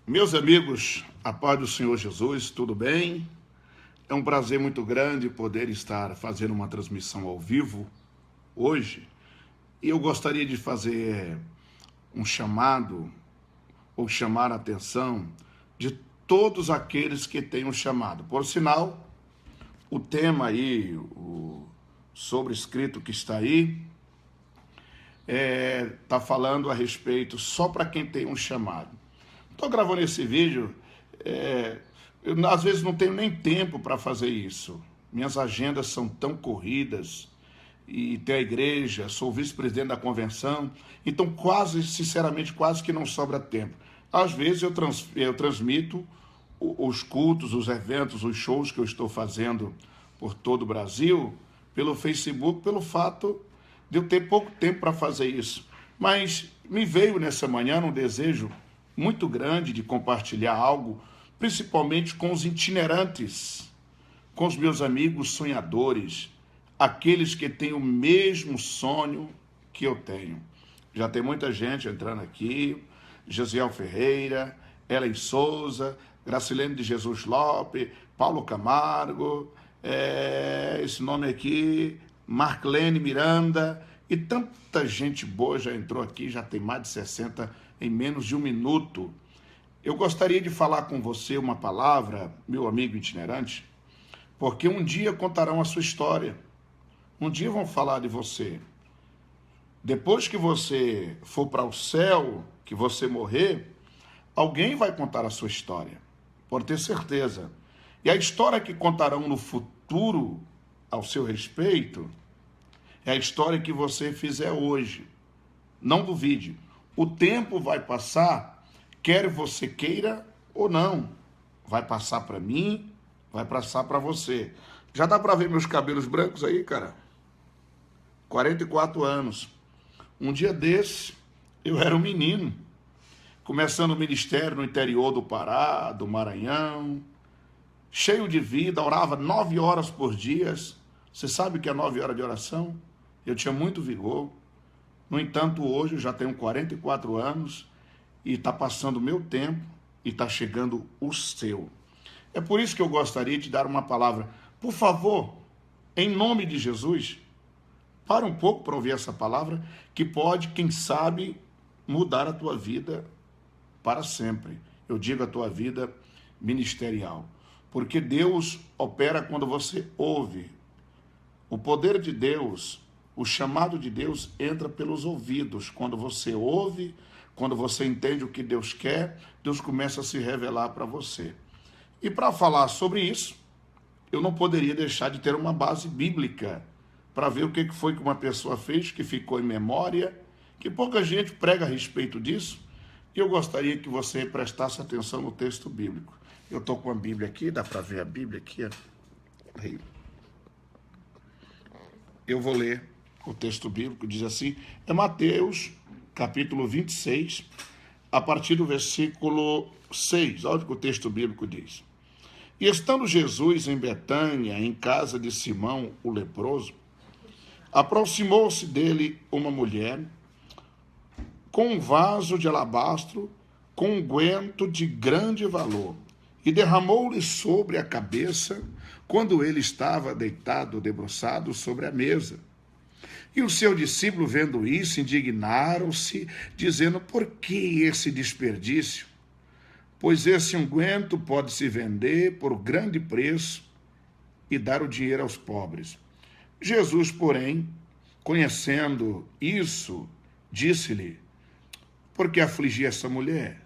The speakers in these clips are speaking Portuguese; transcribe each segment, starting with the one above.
Meus amigos, a paz do Senhor Jesus, tudo bem? É um prazer muito grande poder estar fazendo uma transmissão ao vivo hoje. E eu gostaria de fazer um chamado ou chamar a atenção de todos aqueles que têm um chamado. Por sinal, o tema aí, o sobrescrito que está aí, está falando a respeito só para quem tem um chamado. Estou gravando esse vídeo, eu às vezes não tenho nem tempo para fazer isso. Minhas agendas são tão corridas, e tem a igreja, sou vice-presidente da convenção, então quase, sinceramente, quase que não sobra tempo. Às vezes eu transmito os cultos, os eventos, os shows que eu estou fazendo por todo o Brasil, pelo Facebook, pelo fato de eu ter pouco tempo para fazer isso. Mas me veio nessa manhã um desejo muito grande de compartilhar algo, principalmente com os itinerantes, com os meus amigos sonhadores, aqueles que têm o mesmo sonho que eu tenho. Já tem muita gente entrando aqui, Josiel Ferreira, Ellen Souza, Gracilene de Jesus Lopes, Paulo Camargo, esse nome aqui, Marclene Miranda, e tanta gente boa já entrou aqui, já tem mais de 60 em menos de um minuto. Eu gostaria de falar com você uma palavra, meu amigo itinerante, porque um dia contarão a sua história. Um dia vão falar de você. Depois que você for para o céu, que você morrer, alguém vai contar a sua história. Pode ter certeza. E a história que contarão no futuro ao seu respeito é a história que você fizer hoje. Não duvide. O tempo vai passar, quer você queira ou não. Vai passar para mim, vai passar para você. Já dá para ver meus cabelos brancos aí, cara? 44 anos. Um dia desse, eu era um menino, começando o ministério no interior do Pará, do Maranhão, cheio de vida, orava 9 horas por dia. Você sabe o que é 9 horas de oração? Eu tinha muito vigor. No entanto, hoje eu já tenho 44 anos e está passando o meu tempo e está chegando o seu. É por isso que eu gostaria de dar uma palavra. Por favor, em nome de Jesus, para um pouco para ouvir essa palavra, que pode, quem sabe, mudar a tua vida para sempre. Eu digo a tua vida ministerial. Porque Deus opera quando você ouve. O poder de Deus, o chamado de Deus entra pelos ouvidos. Quando você ouve, quando você entende o que Deus quer, Deus começa a se revelar para você. E para falar sobre isso, eu não poderia deixar de ter uma base bíblica para ver o que foi que uma pessoa fez, que ficou em memória, que pouca gente prega a respeito disso, e eu gostaria que você prestasse atenção no texto bíblico. Eu estou com a Bíblia aqui, dá para ver a Bíblia aqui? Eu vou ler o texto bíblico, diz assim, é Mateus, capítulo 26, a partir do versículo 6, olha o que o texto bíblico diz. E estando Jesus em Betânia, em casa de Simão, o leproso, aproximou-se dele uma mulher com um vaso de alabastro com unguento de grande valor e derramou-lhe sobre a cabeça quando ele estava deitado, debruçado sobre a mesa. E o seu discípulo, vendo isso, indignaram-se, dizendo, por que esse desperdício? Pois esse unguento pode se vender por grande preço e dar o dinheiro aos pobres. Jesus, porém, conhecendo isso, disse-lhe, por que afligir essa mulher?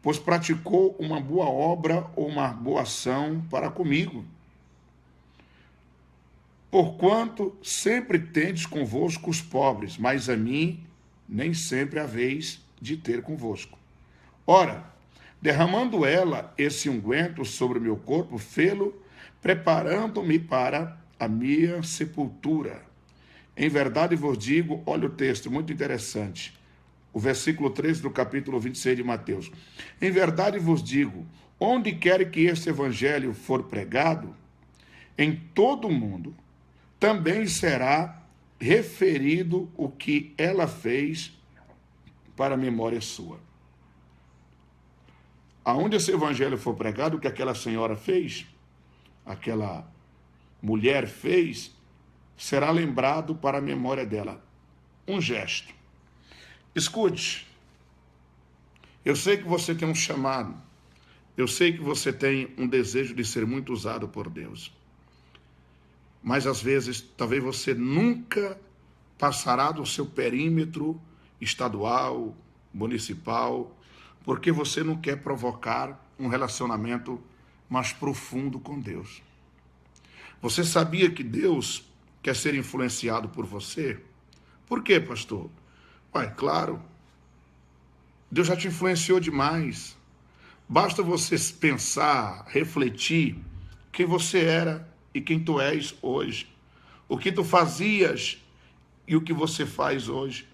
Pois praticou uma boa obra ou uma boa ação para comigo. Porquanto sempre tendes convosco os pobres, mas a mim nem sempre haveis de ter convosco. Ora, derramando ela esse unguento sobre o meu corpo, fê-lo, preparando-me para a minha sepultura. Em verdade vos digo, olha o texto, muito interessante, o versículo 13 do capítulo 26 de Mateus. Em verdade vos digo, onde quer que este evangelho for pregado, em todo o mundo, também será referido o que ela fez para a memória sua. aonde esse evangelho for pregado, o que aquela senhora fez, aquela mulher fez, será lembrado para a memória dela. Um gesto. Escute, eu sei que você tem um chamado, eu sei que você tem um desejo de ser muito usado por Deus, mas às vezes, talvez você nunca passará do seu perímetro estadual, municipal, porque você não quer provocar um relacionamento mais profundo com Deus. Você sabia que Deus quer ser influenciado por você? Por quê, pastor? Ué, claro, Deus já te influenciou demais. Basta você pensar, refletir quem você era e quem tu és hoje. O que tu fazias e o que você faz hoje.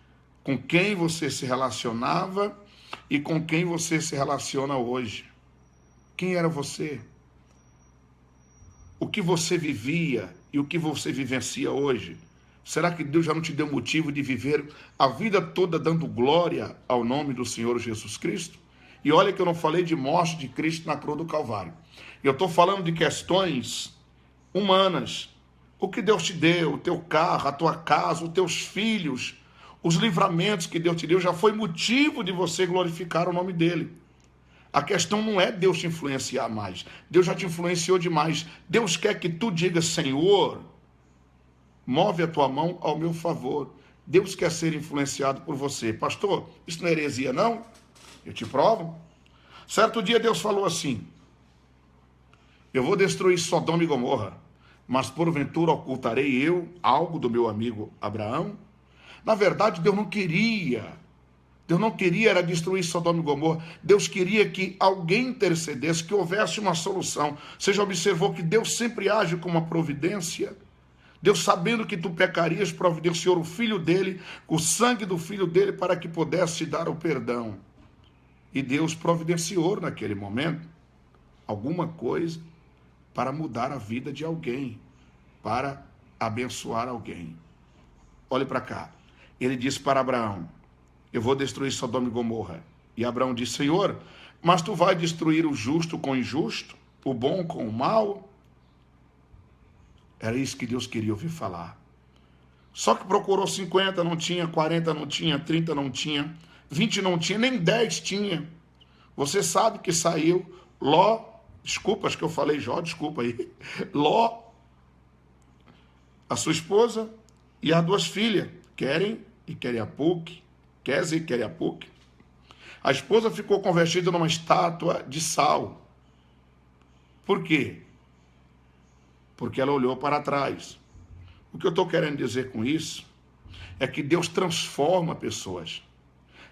Com quem você se relacionava e com quem você se relaciona hoje. Quem era você? O que você vivia e o que você vivencia hoje? Será que Deus já não te deu motivo de viver a vida toda dando glória ao nome do Senhor Jesus Cristo? E olha que eu não falei de morte de Cristo na cruz do Calvário. Eu estou falando de questões humanas. O que Deus te deu, o teu carro, a tua casa, os teus filhos, os livramentos que Deus te deu, já foi motivo de você glorificar o nome dele. A questão não é Deus te influenciar mais. Deus já te influenciou demais. Deus quer que tu diga, Senhor, move a tua mão ao meu favor. Deus quer ser influenciado por você. Pastor, isso não é heresia, não? Eu te provo. Certo dia Deus falou assim, eu vou destruir Sodoma e Gomorra, mas porventura ocultarei eu algo do meu amigo Abraão? Na verdade, Deus não queria era destruir Sodoma e Gomorra. Deus queria que alguém intercedesse, que houvesse uma solução. Você já observou que Deus sempre age com uma providência? Deus, sabendo que tu pecarias, providenciou o filho dele, o sangue do filho dele, para que pudesse te dar o perdão. E Deus providenciou naquele momento alguma coisa para mudar a vida de alguém, para abençoar alguém. Olhe para cá. Ele disse para Abraão, eu vou destruir Sodoma e Gomorra. E Abraão disse, Senhor, mas tu vai destruir o justo com o injusto, o bom com o mal? Era isso que Deus queria ouvir falar. Só que procurou 50, não tinha, 40 não tinha, 30 não tinha, 20 não tinha, nem 10 tinha. Você sabe que saiu Ló, desculpa, acho que eu falei Jó, desculpa aí, Ló, a sua esposa e as duas filhas, Querem e Queriapuque, Queze e Queriapuque. A esposa ficou convertida numa estátua de sal. Por quê? Porque ela olhou para trás. O que eu estou querendo dizer com isso é que Deus transforma pessoas.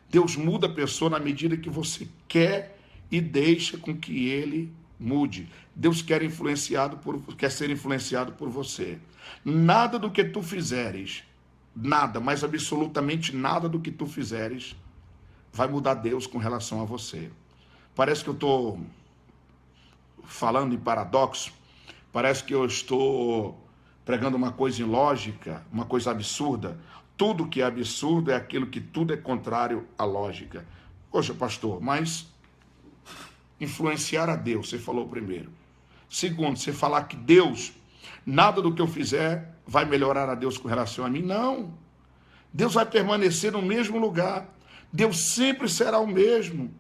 Deus muda a pessoa na medida que você quer e deixa com que ele mude. Deus quer ser influenciado por você. Nada do que tu fizeres, nada, mas absolutamente nada do que tu fizeres vai mudar Deus com relação a você. Parece que eu estou falando em paradoxo, parece que eu estou pregando uma coisa ilógica, uma coisa absurda. Tudo que é absurdo é aquilo que tudo é contrário à lógica. Poxa, pastor, mas influenciar a Deus, você falou primeiro. Segundo, você falar que Deus, nada do que eu fizer vai melhorar a Deus com relação a mim. Não. Deus vai permanecer no mesmo lugar. Deus sempre será o mesmo.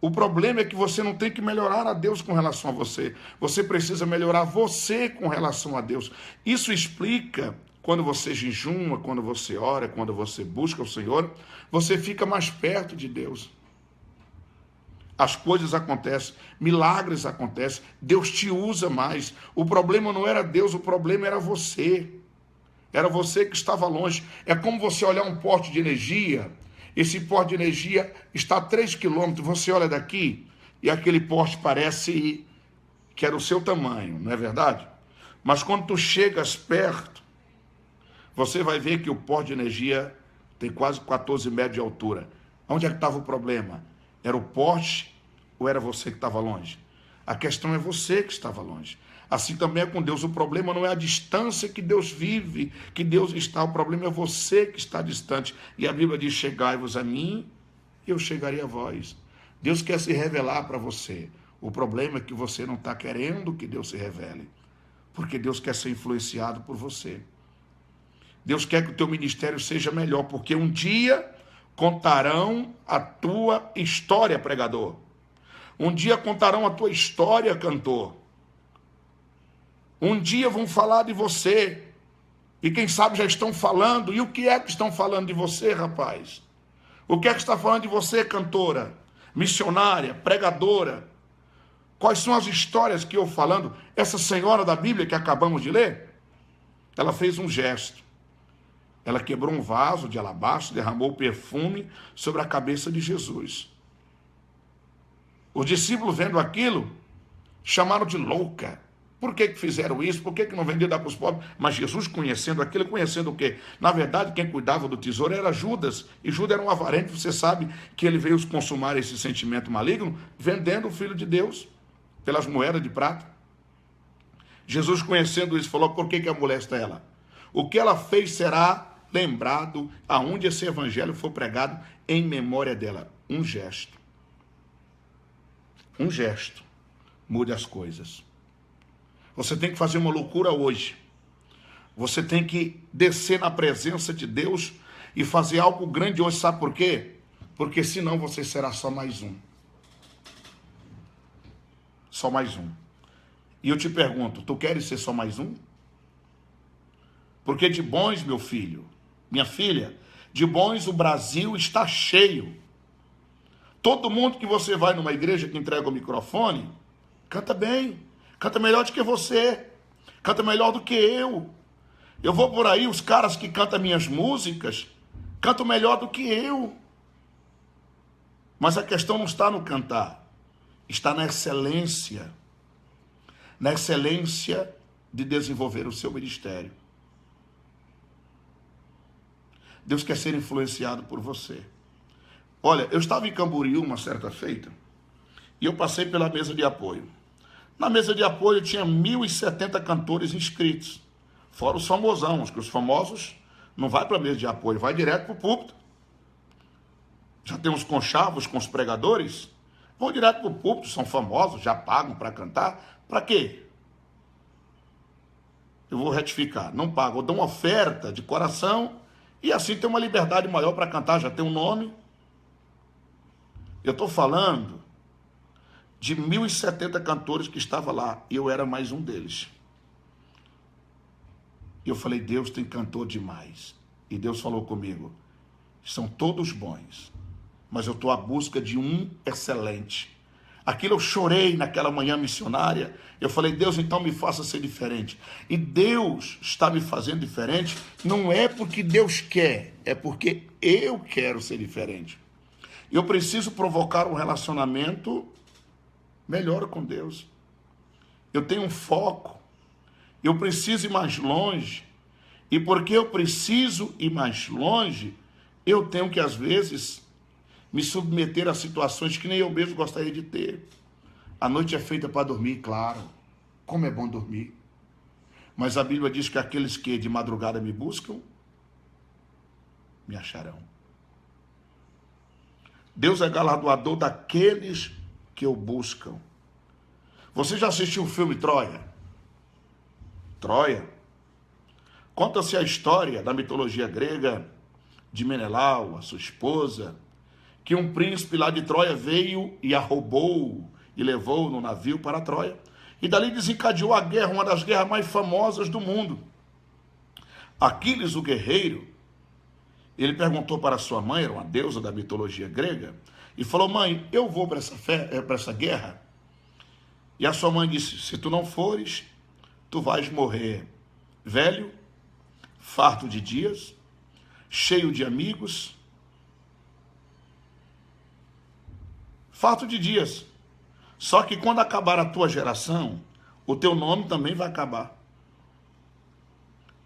O problema é que você não tem que melhorar a Deus com relação a você. Você precisa melhorar você com relação a Deus. Isso explica, quando você jejuma, quando você ora, quando você busca o Senhor, você fica mais perto de Deus. As coisas acontecem, milagres acontecem, Deus te usa mais. O problema não era Deus, o problema era você. Era você que estava longe. É como você olhar um poste de energia. Esse poste de energia está a 3 quilômetros. Você olha daqui e aquele poste parece que era o seu tamanho, não é verdade? Mas quando tu chegas perto, você vai ver que o poste de energia tem quase 14 metros de altura. Onde é que estava o problema? Era o poste ou era você que estava longe? A questão é você que estava longe. Assim também é com Deus. O problema não é a distância que Deus vive, que Deus está. O problema é você que está distante. E a Bíblia diz, chegai-vos a mim e eu chegarei a vós. Deus quer se revelar para você. O problema é que você não está querendo que Deus se revele, porque Deus quer ser influenciado por você. Deus quer que o teu ministério seja melhor, porque um dia contarão a tua história, pregador. Um dia contarão a tua história, cantor. Um dia vão falar de você. E quem sabe já estão falando. E o que é que estão falando de você, rapaz? O que é que está falando de você, cantora, missionária, pregadora? Quais são as histórias que eu falando? Essa senhora da Bíblia que acabamos de ler, ela fez um gesto. Ela quebrou um vaso de alabastro, derramou perfume sobre a cabeça de Jesus. Os discípulos, vendo aquilo, chamaram de louca. Por que fizeram isso? Por que não venderam dar para os pobres? Mas Jesus, conhecendo aquilo, conhecendo o quê? Na verdade, quem cuidava do tesouro era Judas. E Judas era um avarento. Você sabe que ele veio consumar esse sentimento maligno vendendo o Filho de Deus pelas moedas de prata. Jesus, conhecendo isso, falou: por que amoleça ela? O que ela fez será lembrado aonde esse evangelho for pregado em memória dela. Um gesto. Um gesto mude as coisas. Você tem que fazer uma loucura hoje. Você tem que descer na presença de Deus e fazer algo grandioso. Sabe por quê? Porque senão você será só mais um. Só mais um. E eu te pergunto, tu queres ser só mais um? Porque de bons, meu filho, minha filha, de bons o Brasil está cheio. Todo mundo que você vai numa igreja que entrega o microfone, canta bem, canta melhor do que você, canta melhor do que eu. Eu vou por aí, os caras que cantam minhas músicas, cantam melhor do que eu. Mas a questão não está no cantar, está na excelência de desenvolver o seu ministério. Deus quer ser influenciado por você. Olha, eu estava em Camboriú uma certa feita e eu passei pela mesa de apoio. Na mesa de apoio tinha 1.070 cantores inscritos, fora os famosão, que os famosos não vai para a mesa de apoio, vai direto para o púlpito. Já tem uns conchavos com os pregadores, vão direto para o púlpito, são famosos, já pagam para cantar. Para quê? Eu vou retificar, não pagam, dão uma oferta de coração e assim tem uma liberdade maior para cantar, já tem um nome. Eu estou falando de 1.070 cantores que estavam lá, e eu era mais um deles. E eu falei: Deus tem cantor demais. E Deus falou comigo: são todos bons, mas eu estou à busca de um excelente. Aquilo eu chorei naquela manhã missionária. Eu falei: Deus, então me faça ser diferente. E Deus está me fazendo diferente, não é porque Deus quer, é porque eu quero ser diferente. Eu preciso provocar um relacionamento melhor com Deus. Eu tenho um foco. Eu preciso ir mais longe. E porque eu preciso ir mais longe, eu tenho que, às vezes, me submeter a situações que nem eu mesmo gostaria de ter. A noite é feita para dormir, claro. Como é bom dormir. Mas a Bíblia diz que aqueles que de madrugada me buscam, me acharão. Deus é galardoador daqueles que o buscam. Você já assistiu o filme Troia? Troia. Conta-se a história da mitologia grega de Menelau, a sua esposa, que um príncipe lá de Troia veio e a roubou e levou no navio para Troia. E dali desencadeou a guerra, uma das guerras mais famosas do mundo. Aquiles, o guerreiro, ele perguntou para sua mãe, era uma deusa da mitologia grega, e falou: mãe, eu vou para essa guerra? E a sua mãe disse: se tu não fores, tu vais morrer velho, farto de dias, cheio de amigos, farto de dias. Só que quando acabar a tua geração, o teu nome também vai acabar.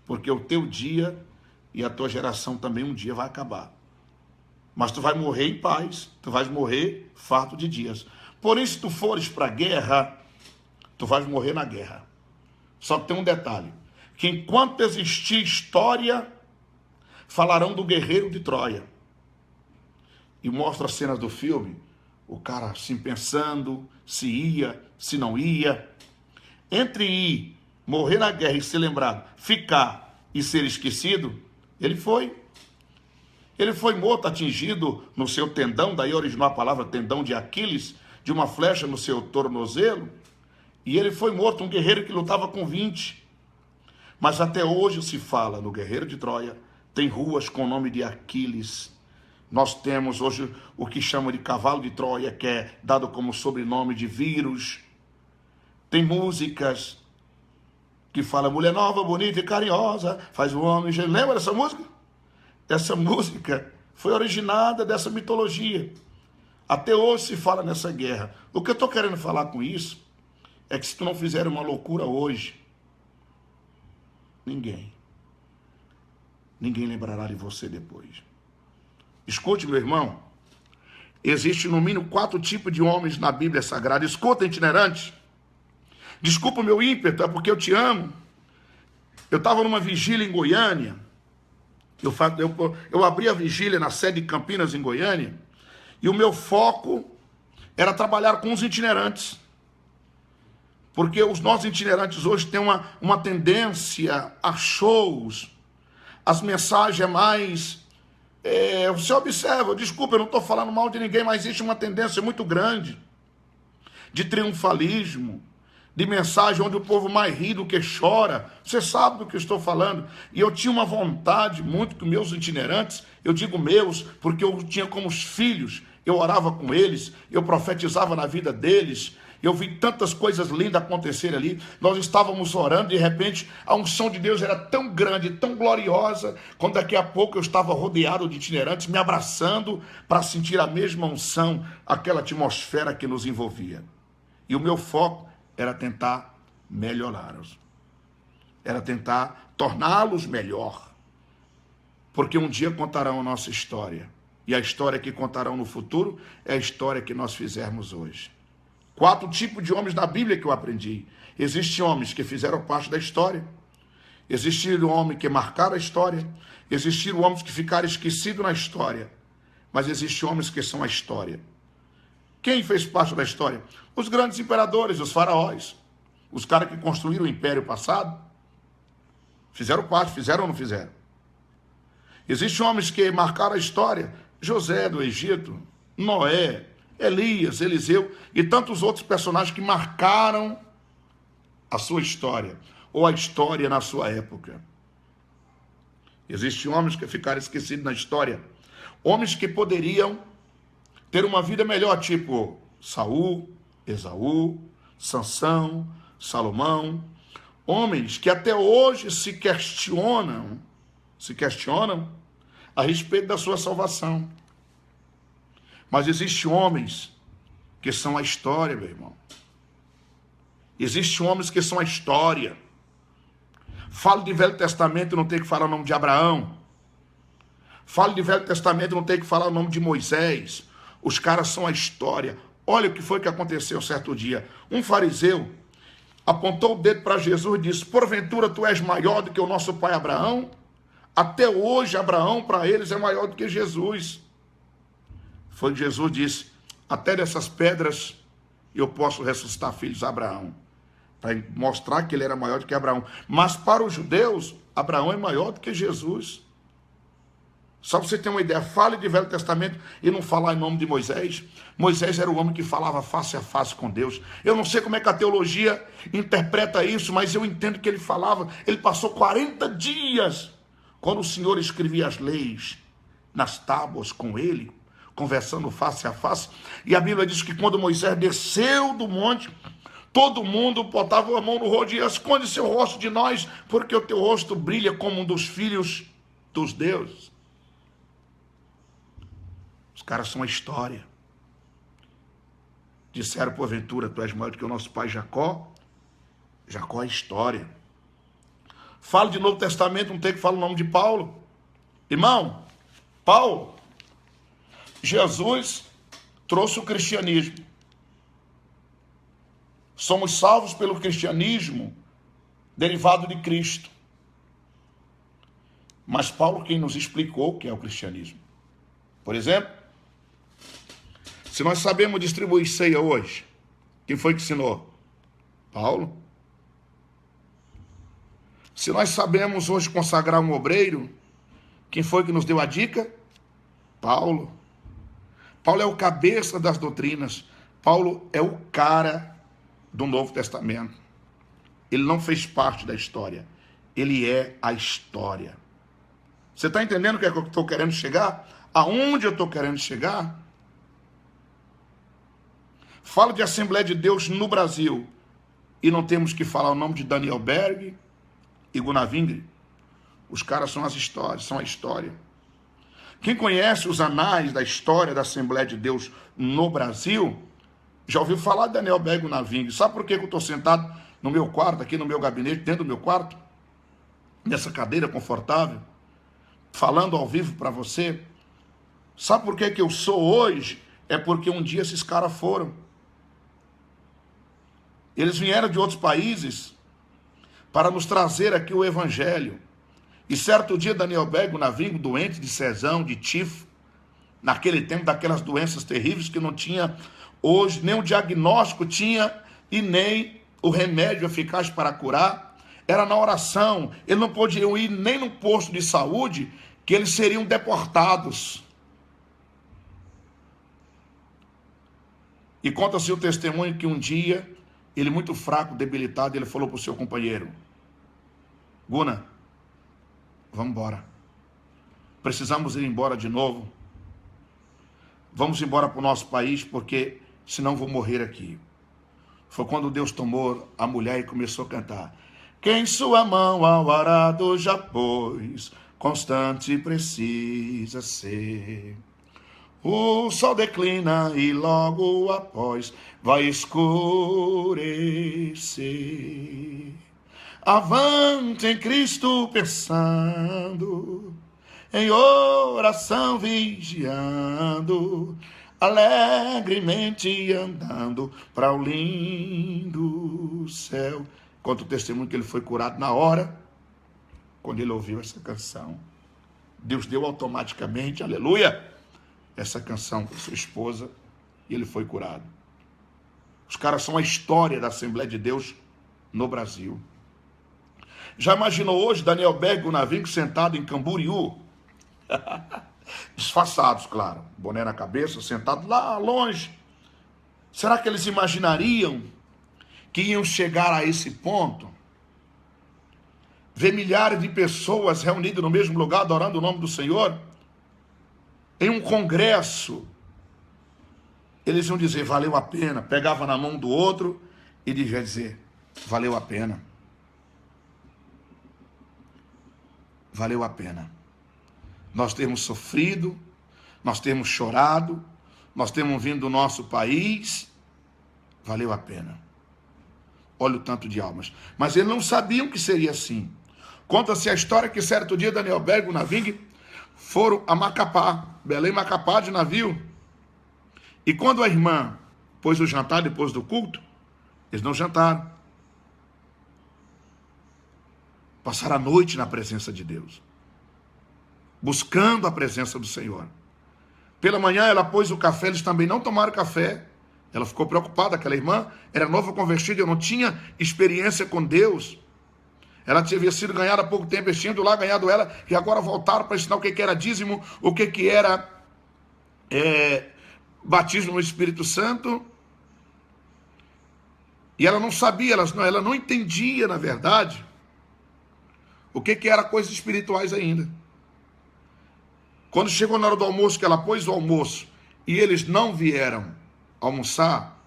Porque o teu dia e a tua geração também um dia vai acabar. Mas tu vai morrer em paz, tu vais morrer farto de dias. Porém, se tu fores para a guerra, tu vais morrer na guerra. Só que tem um detalhe, que enquanto existir história, falarão do guerreiro de Troia. E mostra as cenas do filme, O cara assim pensando se ia, se não ia. Entre ir, morrer na guerra e ser lembrado, ficar e ser esquecido, ele foi. Ele foi morto, atingido no seu tendão, daí originou a palavra tendão de Aquiles, de uma flecha no seu tornozelo. E ele foi morto, um guerreiro que lutava com 20. Mas até hoje se fala no guerreiro de Troia, tem ruas com o nome de Aquiles. Nós temos hoje o que chamam de cavalo de Troia, que é dado como sobrenome de vírus. Tem músicas que falam mulher nova, bonita e carinhosa, faz o homem... Lembra dessa música? Essa música foi originada dessa mitologia. Até hoje se fala nessa guerra. O que eu estou querendo falar com isso é que se tu não fizer uma loucura hoje, ninguém lembrará de você depois. Escute, meu irmão, existe no mínimo 4 tipos de homens na Bíblia Sagrada. Escuta, itinerante. Desculpa o meu ímpeto, é porque eu te amo. Eu estava numa vigília em Goiânia. Eu abri a vigília na sede de Campinas, em Goiânia, e o meu foco era trabalhar com os itinerantes. Porque os nossos itinerantes hoje têm uma tendência a shows. As mensagens é mais... você observa, desculpa, eu não estou falando mal de ninguém, mas existe uma tendência muito grande de triunfalismo, de mensagem onde o povo mais ri do que chora. Você sabe do que eu estou falando. E eu tinha uma vontade muito que meus itinerantes, eu digo meus, porque eu tinha como os filhos, eu orava com eles, eu profetizava na vida deles, eu vi tantas coisas lindas acontecerem ali. Nós estávamos orando, de repente, a unção de Deus era tão grande, tão gloriosa, quando daqui a pouco eu estava rodeado de itinerantes, me abraçando para sentir a mesma unção, aquela atmosfera que nos envolvia. E o meu foco era tentar melhorá-los. Era tentar torná-los melhor. Porque um dia contarão a nossa história. E a história que contarão no futuro é a história que nós fizermos hoje. 4 tipos de homens na Bíblia que eu aprendi. Existem homens que fizeram parte da história. Existiram homens que marcaram a história. Existiram homens que ficaram esquecidos na história. Mas existem homens que são a história. Quem fez parte da história? Os grandes imperadores, os faraós. Os caras que construíram o império passado. Fizeram parte, fizeram ou não fizeram? Existem homens que marcaram a história. José do Egito, Noé, Elias, Eliseu e tantos outros personagens que marcaram a sua história. Ou a história na sua época. Existem homens que ficaram esquecidos na história. Homens que poderiam ter uma vida melhor, tipo Saul, Esaú, Sansão, Salomão. Homens que até hoje se questionam a respeito da sua salvação. Mas existem homens que são a história, meu irmão. Existem homens que são a história. Falo de Velho Testamento, não tem que falar o nome de Abraão. Falo de Velho Testamento, não tem que falar o nome de Moisés. Os caras são a história. Olha o que foi que aconteceu certo dia. Um fariseu apontou o dedo para Jesus e disse: porventura tu és maior do que o nosso pai Abraão? Até hoje Abraão para eles é maior do que Jesus. Foi que Jesus disse: até dessas pedras eu posso ressuscitar filhos de Abraão. Para mostrar que ele era maior do que Abraão. Mas para os judeus, Abraão é maior do que Jesus. Só para você ter uma ideia, fale de Velho Testamento e não falar em nome de Moisés. Moisés era o homem que falava face a face com Deus. Eu não sei como é que a teologia interpreta isso, mas eu entendo que ele falava. Ele passou 40 dias, quando o Senhor escrevia as leis nas tábuas com ele, conversando face a face. E a Bíblia diz que quando Moisés desceu do monte, todo mundo botava a mão no rosto e dizia: esconde seu rosto de nós, porque o teu rosto brilha como um dos filhos dos deuses. Os caras são a história. Disseram, porventura, tu és maior do que o nosso pai Jacó? Jacó é a história. Falo de Novo Testamento, não tem que falar o nome de Paulo. Irmão, Paulo, Jesus trouxe o cristianismo. Somos salvos pelo cristianismo derivado de Cristo. Mas Paulo quem nos explicou o que é o cristianismo. Por exemplo, Se nós sabemos distribuir ceia hoje, quem foi que ensinou? Paulo. Se nós sabemos hoje consagrar um obreiro, quem foi que nos deu a dica? Paulo. Paulo é o cabeça das doutrinas. Paulo é o cara do Novo Testamento. Ele não fez parte da história. Ele é a história. Você está entendendo o que é que eu estou querendo chegar? Aonde eu estou querendo chegar? Falo de Assembleia de Deus no Brasil. E não temos que falar o nome de Daniel Berg e Gunnar Wingre. Os caras são as histórias, são a história. Quem conhece os anais da história da Assembleia de Deus no Brasil, já ouviu falar de Daniel Berg e Gunnar Wingre. Sabe por que eu estou sentado no meu quarto, aqui no meu gabinete, dentro do meu quarto? Nessa cadeira confortável, falando ao vivo para você. Sabe por que eu sou hoje? É porque um dia esses caras foram. Eles vieram de outros países para nos trazer aqui o evangelho. E certo dia Daniel Berg, Navingo, doente de cesão, de tifo, naquele tempo daquelas doenças terríveis que não tinha hoje, nem o diagnóstico tinha e nem o remédio eficaz para curar. Era na oração. Eles não podiam ir nem no posto de saúde, que eles seriam deportados. E conta-se o testemunho que um dia, ele muito fraco, debilitado, ele falou para o seu companheiro: Guna, vamos embora. Precisamos ir embora de novo. Vamos embora para o nosso país, porque senão vou morrer aqui. Foi quando Deus tomou a mulher e começou a cantar: quem sua mão ao arado já pôs, constante precisa ser. O sol declina e logo após vai escurecer. Avante em Cristo pensando, em oração vigiando, alegremente andando para o lindo céu. Conta o testemunho que ele foi curado na hora, quando ele ouviu essa canção. Deus deu automaticamente, aleluia, essa canção para sua esposa, e ele foi curado. Os caras são a história da Assembleia de Deus no Brasil. Já imaginou hoje Daniel Berg e Gunnar Wingre sentado em Camboriú? Disfarçados, claro, boné na cabeça, sentados lá longe. Será que eles imaginariam que iam chegar a esse ponto? Ver milhares de pessoas reunidas no mesmo lugar, adorando o nome do Senhor? Em um congresso, eles iam dizer, valeu a pena. Pegava na mão do outro e devia dizer, valeu a pena. Valeu a pena. Nós temos sofrido, nós temos chorado, nós temos vindo do nosso país, valeu a pena. Olha o tanto de almas. Mas eles não sabiam que seria assim. Conta-se a história que certo dia Daniel Berg e Gunnar Wingre foram a Macapá, Belém, Macapá, de navio. E quando a irmã pôs o jantar depois do culto, eles não jantaram. Passaram a noite na presença de Deus, buscando a presença do Senhor. Pela manhã ela pôs o café, eles também não tomaram café. Ela ficou preocupada, aquela irmã era nova convertida, eu não tinha experiência com Deus. Ela tinha sido ganhada há pouco tempo, eles tinham lá ganhado ela, e agora voltaram para ensinar o que era dízimo, o que era batismo no Espírito Santo. E ela não sabia, ela não entendia, na verdade, o que era coisas espirituais ainda. Quando chegou na hora do almoço, que ela pôs o almoço, e eles não vieram almoçar,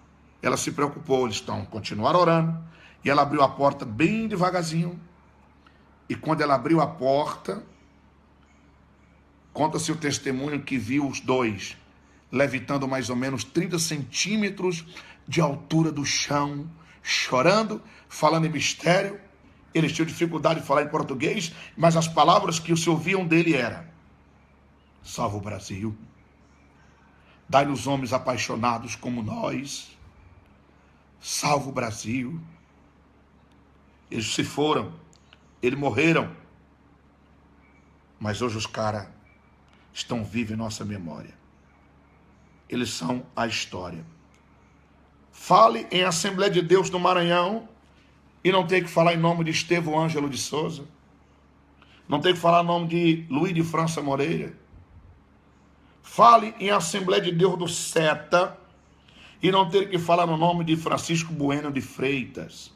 ela se preocupou, eles continuaram orando, e ela abriu a porta bem devagarzinho, e quando ela abriu a porta, conta-se o testemunho que viu os dois levitando mais ou menos 30 centímetros de altura do chão, chorando, falando em mistério. Eles tinham dificuldade de falar em português, mas as palavras que se ouviam dele eram: salva o Brasil, dai-nos homens apaixonados como nós, salva o Brasil. Eles se foram, eles morreram, mas hoje os caras estão vivos em nossa memória. eles são a história. Fale em Assembleia de Deus no Maranhão e não tem que falar em nome de Estevão Ângelo de Souza. Não tem que falar em nome de Luiz de França Moreira. Fale em Assembleia de Deus do Seta e não ter que falar no nome de Francisco Bueno de Freitas.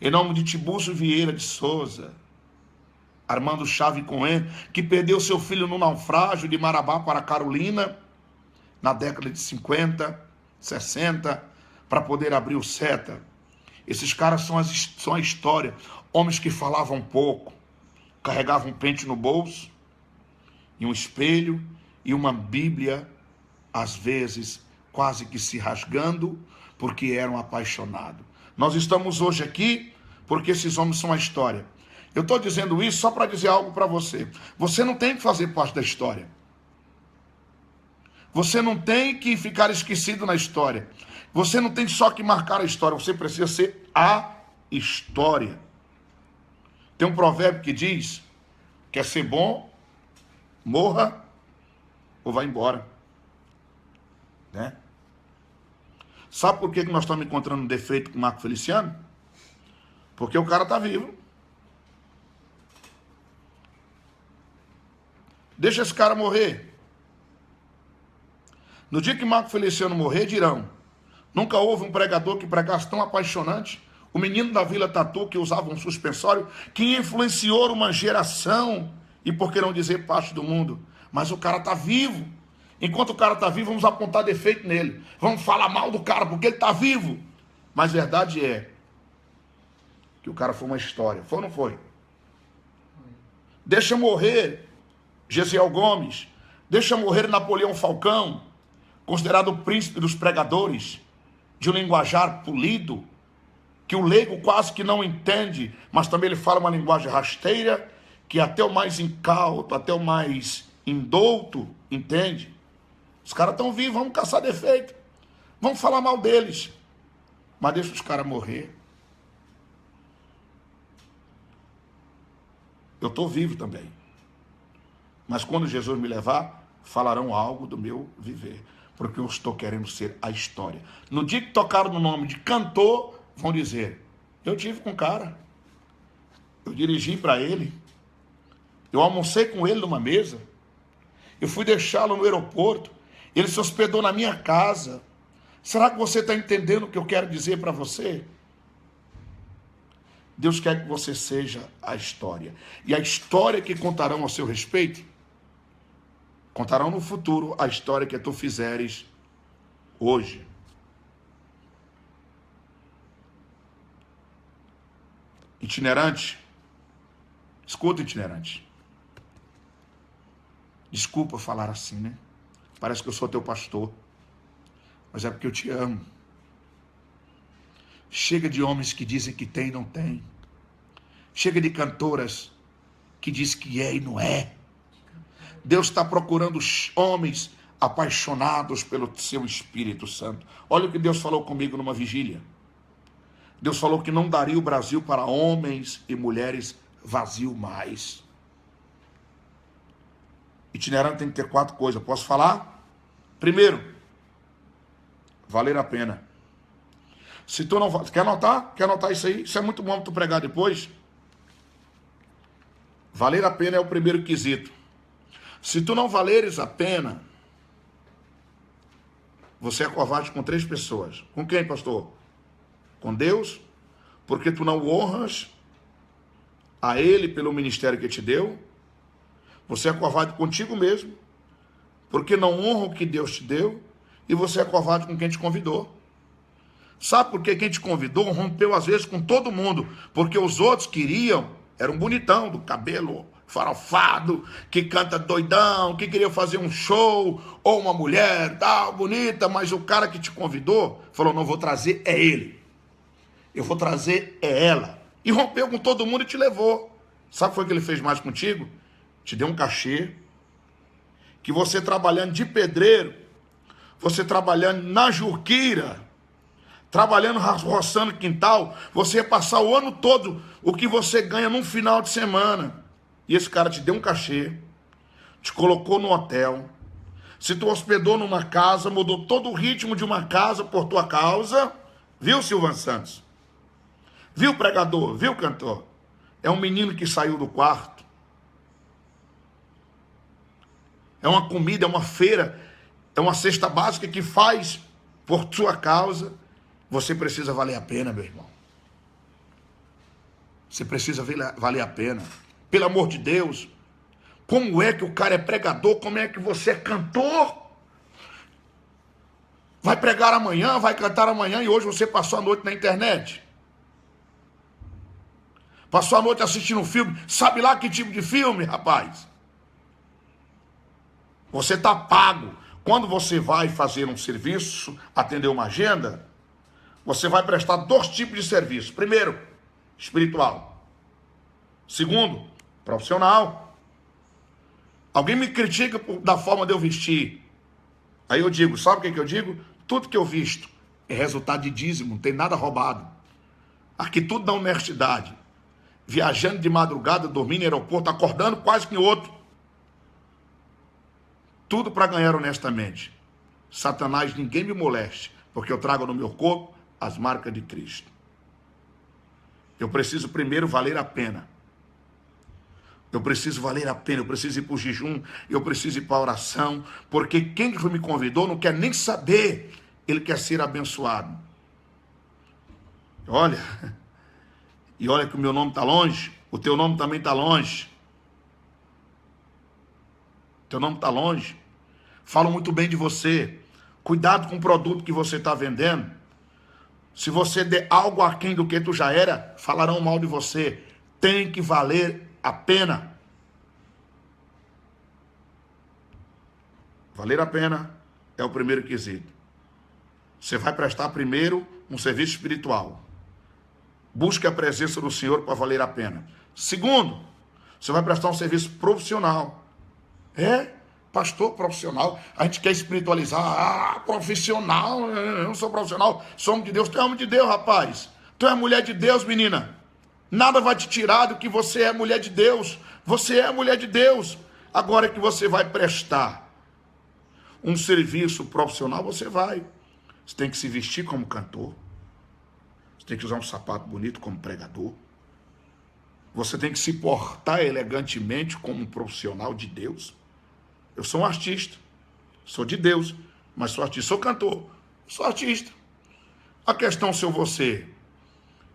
Em nome de Tibúcio Vieira de Souza. Armando Chave Cohen, que perdeu seu filho no naufrágio de Marabá para Carolina, na década de 50, 60, para poder abrir o Seta. Esses caras são a história. Homens que falavam pouco, carregavam um pente no bolso, e um espelho, e uma Bíblia, às vezes, quase que se rasgando, porque eram apaixonados. Nós estamos hoje aqui, porque esses homens são a história. Eu estou dizendo isso só para dizer algo para você. Você não tem que fazer parte da história. Você não tem que ficar esquecido na história. Você não tem só que marcar a história. Você precisa ser a história. Tem um provérbio que diz: quer ser bom, morra ou vá embora. Né? Sabe por que nós estamos encontrando um defeito com o Marco Feliciano? Porque o cara está vivo. Deixa esse cara morrer. No dia que Marco Feliciano morrer, dirão: nunca houve um pregador que pregasse tão apaixonante. O menino da Vila Tatu, que usava um suspensório, que influenciou uma geração, e por que não dizer parte do mundo. Mas o cara está vivo. Enquanto o cara está vivo, vamos apontar defeito nele. Vamos falar mal do cara, porque ele está vivo. Mas a verdade é que o cara foi uma história. Foi ou não foi? Deixa morrer Gesiel Gomes. Deixa morrer Napoleão Falcão, considerado o príncipe dos pregadores, de um linguajar polido, que o leigo quase que não entende, mas também ele fala uma linguagem rasteira, que até o mais incauto, até o mais indouto entende. Os caras estão vivos, vamos caçar defeito, vamos falar mal deles, mas deixa os caras morrer. Eu estou vivo também, mas quando Jesus me levar, falarão algo do meu viver, porque eu estou querendo ser a história. No dia que tocaram no nome de cantor, vão dizer: eu tive com o cara, eu dirigi para ele, eu almocei com ele numa mesa, eu fui deixá-lo no aeroporto, ele se hospedou na minha casa. Será que você está entendendo o que eu quero dizer para você? Deus quer que você seja a história. E a história que contarão a seu respeito, contarão no futuro a história que tu fizeres hoje. Itinerante, escuta, itinerante. Desculpa falar assim, né? Parece que eu sou teu pastor, mas é porque eu te amo. Chega de homens que dizem que tem e não tem. Chega de cantoras que dizem que é e não é. Deus está procurando homens apaixonados pelo seu Espírito Santo. Olha o que Deus falou comigo numa vigília. Deus falou que não daria o Brasil para homens e mulheres vazio mais. Itinerante tem que ter 4 coisas. Posso falar? Primeiro, valer a pena. Se tu não... Quer anotar? Quer anotar isso aí? Isso é muito bom para tu pregar depois. Valer a pena é o primeiro quesito. Se tu não valeres a pena, você é covarde com 3 pessoas. Com quem, pastor? Com Deus, porque tu não honras a Ele pelo ministério que te deu. Você é covarde contigo mesmo, porque não honra o que Deus te deu. E você é covarde com quem te convidou. Sabe por que quem te convidou rompeu às vezes com todo mundo? Porque os outros queriam, era um bonitão do cabelo farofado, que canta doidão, que queria fazer um show, ou uma mulher tal, bonita, mas o cara que te convidou falou: não vou trazer, é ele. Eu vou trazer, é ela. E rompeu com todo mundo e te levou. Sabe o que foi que ele fez mais contigo? Te deu um cachê, que você trabalhando de pedreiro, você trabalhando na Jurquira, trabalhando, roçando quintal, você ia passar o ano todo o que você ganha num final de semana. E esse cara te deu um cachê, te colocou no hotel, Se tu hospedou numa casa, mudou todo o ritmo de uma casa por tua causa, viu, Silvan Santos? Viu, pregador? Viu, cantor? É um menino que saiu do quarto. É uma comida, é uma feira, é uma cesta básica que faz por sua causa. Você precisa valer a pena, meu irmão. Você precisa valer a pena. Pelo amor de Deus. Como é que o cara é pregador? Como é que você é cantor? Vai pregar amanhã, vai cantar amanhã e hoje você passou a noite na internet. Passou a noite assistindo um filme. Sabe lá que tipo de filme, rapaz? Você está pago. Quando você vai fazer um serviço, atender uma agenda, você vai prestar 2 tipos de serviço. Primeiro, espiritual. Segundo, profissional. Alguém me critica da forma de eu vestir. Aí eu digo, sabe o que eu digo? Tudo que eu visto é resultado de dízimo, não tem nada roubado. Aqui tudo na honestidade. Viajando de madrugada, dormindo no aeroporto, acordando quase que em outro. Tudo para ganhar honestamente. Satanás, ninguém me moleste, porque eu trago no meu corpo as marcas de Cristo. Eu preciso primeiro valer a pena. Eu preciso valer a pena, eu preciso ir para o jejum, eu preciso ir para a oração, porque quem me convidou não quer nem saber, ele quer ser abençoado. Olha, e olha que o meu nome está longe, o teu nome também está longe. Teu nome está longe. Falam muito bem de você. Cuidado com o produto que você está vendendo. Se você der algo aquém do que tu já era, falarão mal de você. Tem que valer a pena. Valer a pena é o primeiro quesito. Você vai prestar primeiro um serviço espiritual. Busque a presença do Senhor para valer a pena. Segundo, você vai prestar um serviço profissional. Pastor profissional. A gente quer espiritualizar. Profissional. Eu não sou profissional. Sou homem de Deus. Tu é homem de Deus, rapaz. Tu é mulher de Deus, menina. Nada vai te tirar do que você é mulher de Deus. Você é mulher de Deus. Agora que você vai prestar um serviço profissional, você vai. Você tem que se vestir como cantor. Você tem que usar um sapato bonito como pregador. Você tem que se portar elegantemente como um profissional de Deus. Eu sou um artista. Sou de Deus, mas sou artista. Sou cantor. Sou artista. A questão se eu vou ser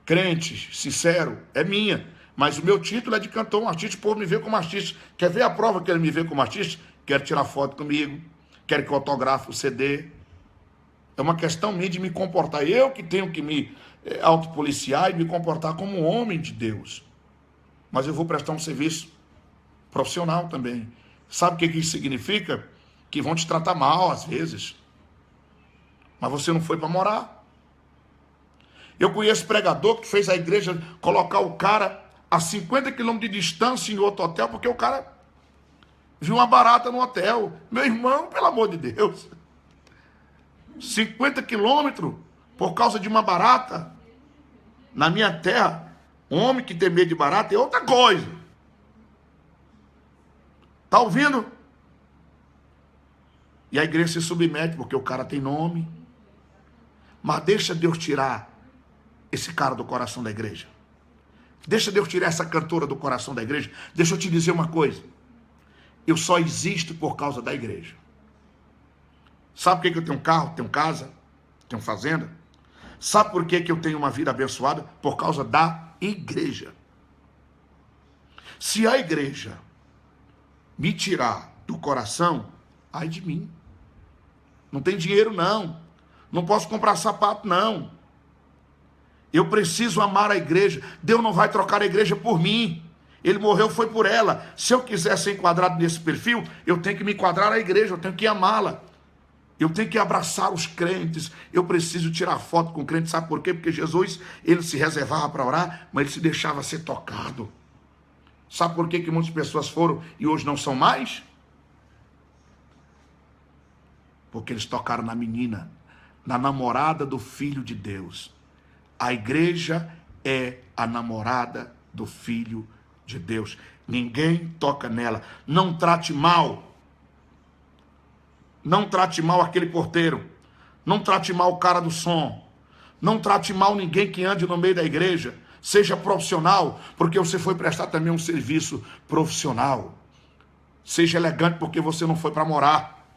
crente, sincero, é minha. Mas o meu título é de cantor, um artista. O povo me vê como artista. Quer ver a prova que ele me vê como artista? Quer tirar foto comigo. Quer que eu autografe o CD. É uma questão minha de me comportar. Eu que tenho que me autopoliciar e me comportar como um homem de Deus. Mas eu vou prestar um serviço profissional também. Sabe o que isso significa? Que vão te tratar mal às vezes. Mas você não foi para morar. Eu conheço pregador que fez a igreja colocar o cara a 50 quilômetros de distância em outro hotel, porque o cara viu uma barata no hotel. Meu irmão, pelo amor de Deus. 50 quilômetros por causa de uma barata. Na minha terra, um homem que tem medo de barata é outra coisa. Tá ouvindo? E a igreja se submete, porque o cara tem nome. Mas deixa Deus tirar esse cara do coração da igreja. Deixa Deus tirar essa cantora do coração da igreja. Deixa eu te dizer uma coisa. Eu só existo por causa da igreja. Sabe por que eu tenho carro, tenho casa, tenho fazenda? Sabe por que eu tenho uma vida abençoada? Por causa da igreja. Se a igreja me tirar do coração, ai de mim. Não tem dinheiro, não. Não posso comprar sapato, não. Eu preciso amar a igreja. Deus não vai trocar a igreja por mim. Ele morreu, foi por ela. Se eu quiser ser enquadrado nesse perfil, eu tenho que me enquadrar na igreja, eu tenho que amá-la. Eu tenho que abraçar os crentes. Eu preciso tirar foto com o crente. Sabe por quê? Porque Jesus, ele se reservava para orar, mas ele se deixava ser tocado. Sabe por quê que muitas pessoas foram e hoje não são mais? Porque eles tocaram na menina, na namorada do Filho de Deus. A igreja é a namorada do Filho de Deus. Ninguém toca nela. Não trate mal. Não trate mal aquele porteiro. Não trate mal o cara do som. Não trate mal ninguém que ande no meio da igreja. Seja profissional, porque você foi prestar também um serviço profissional. Seja elegante, porque você não foi para morar.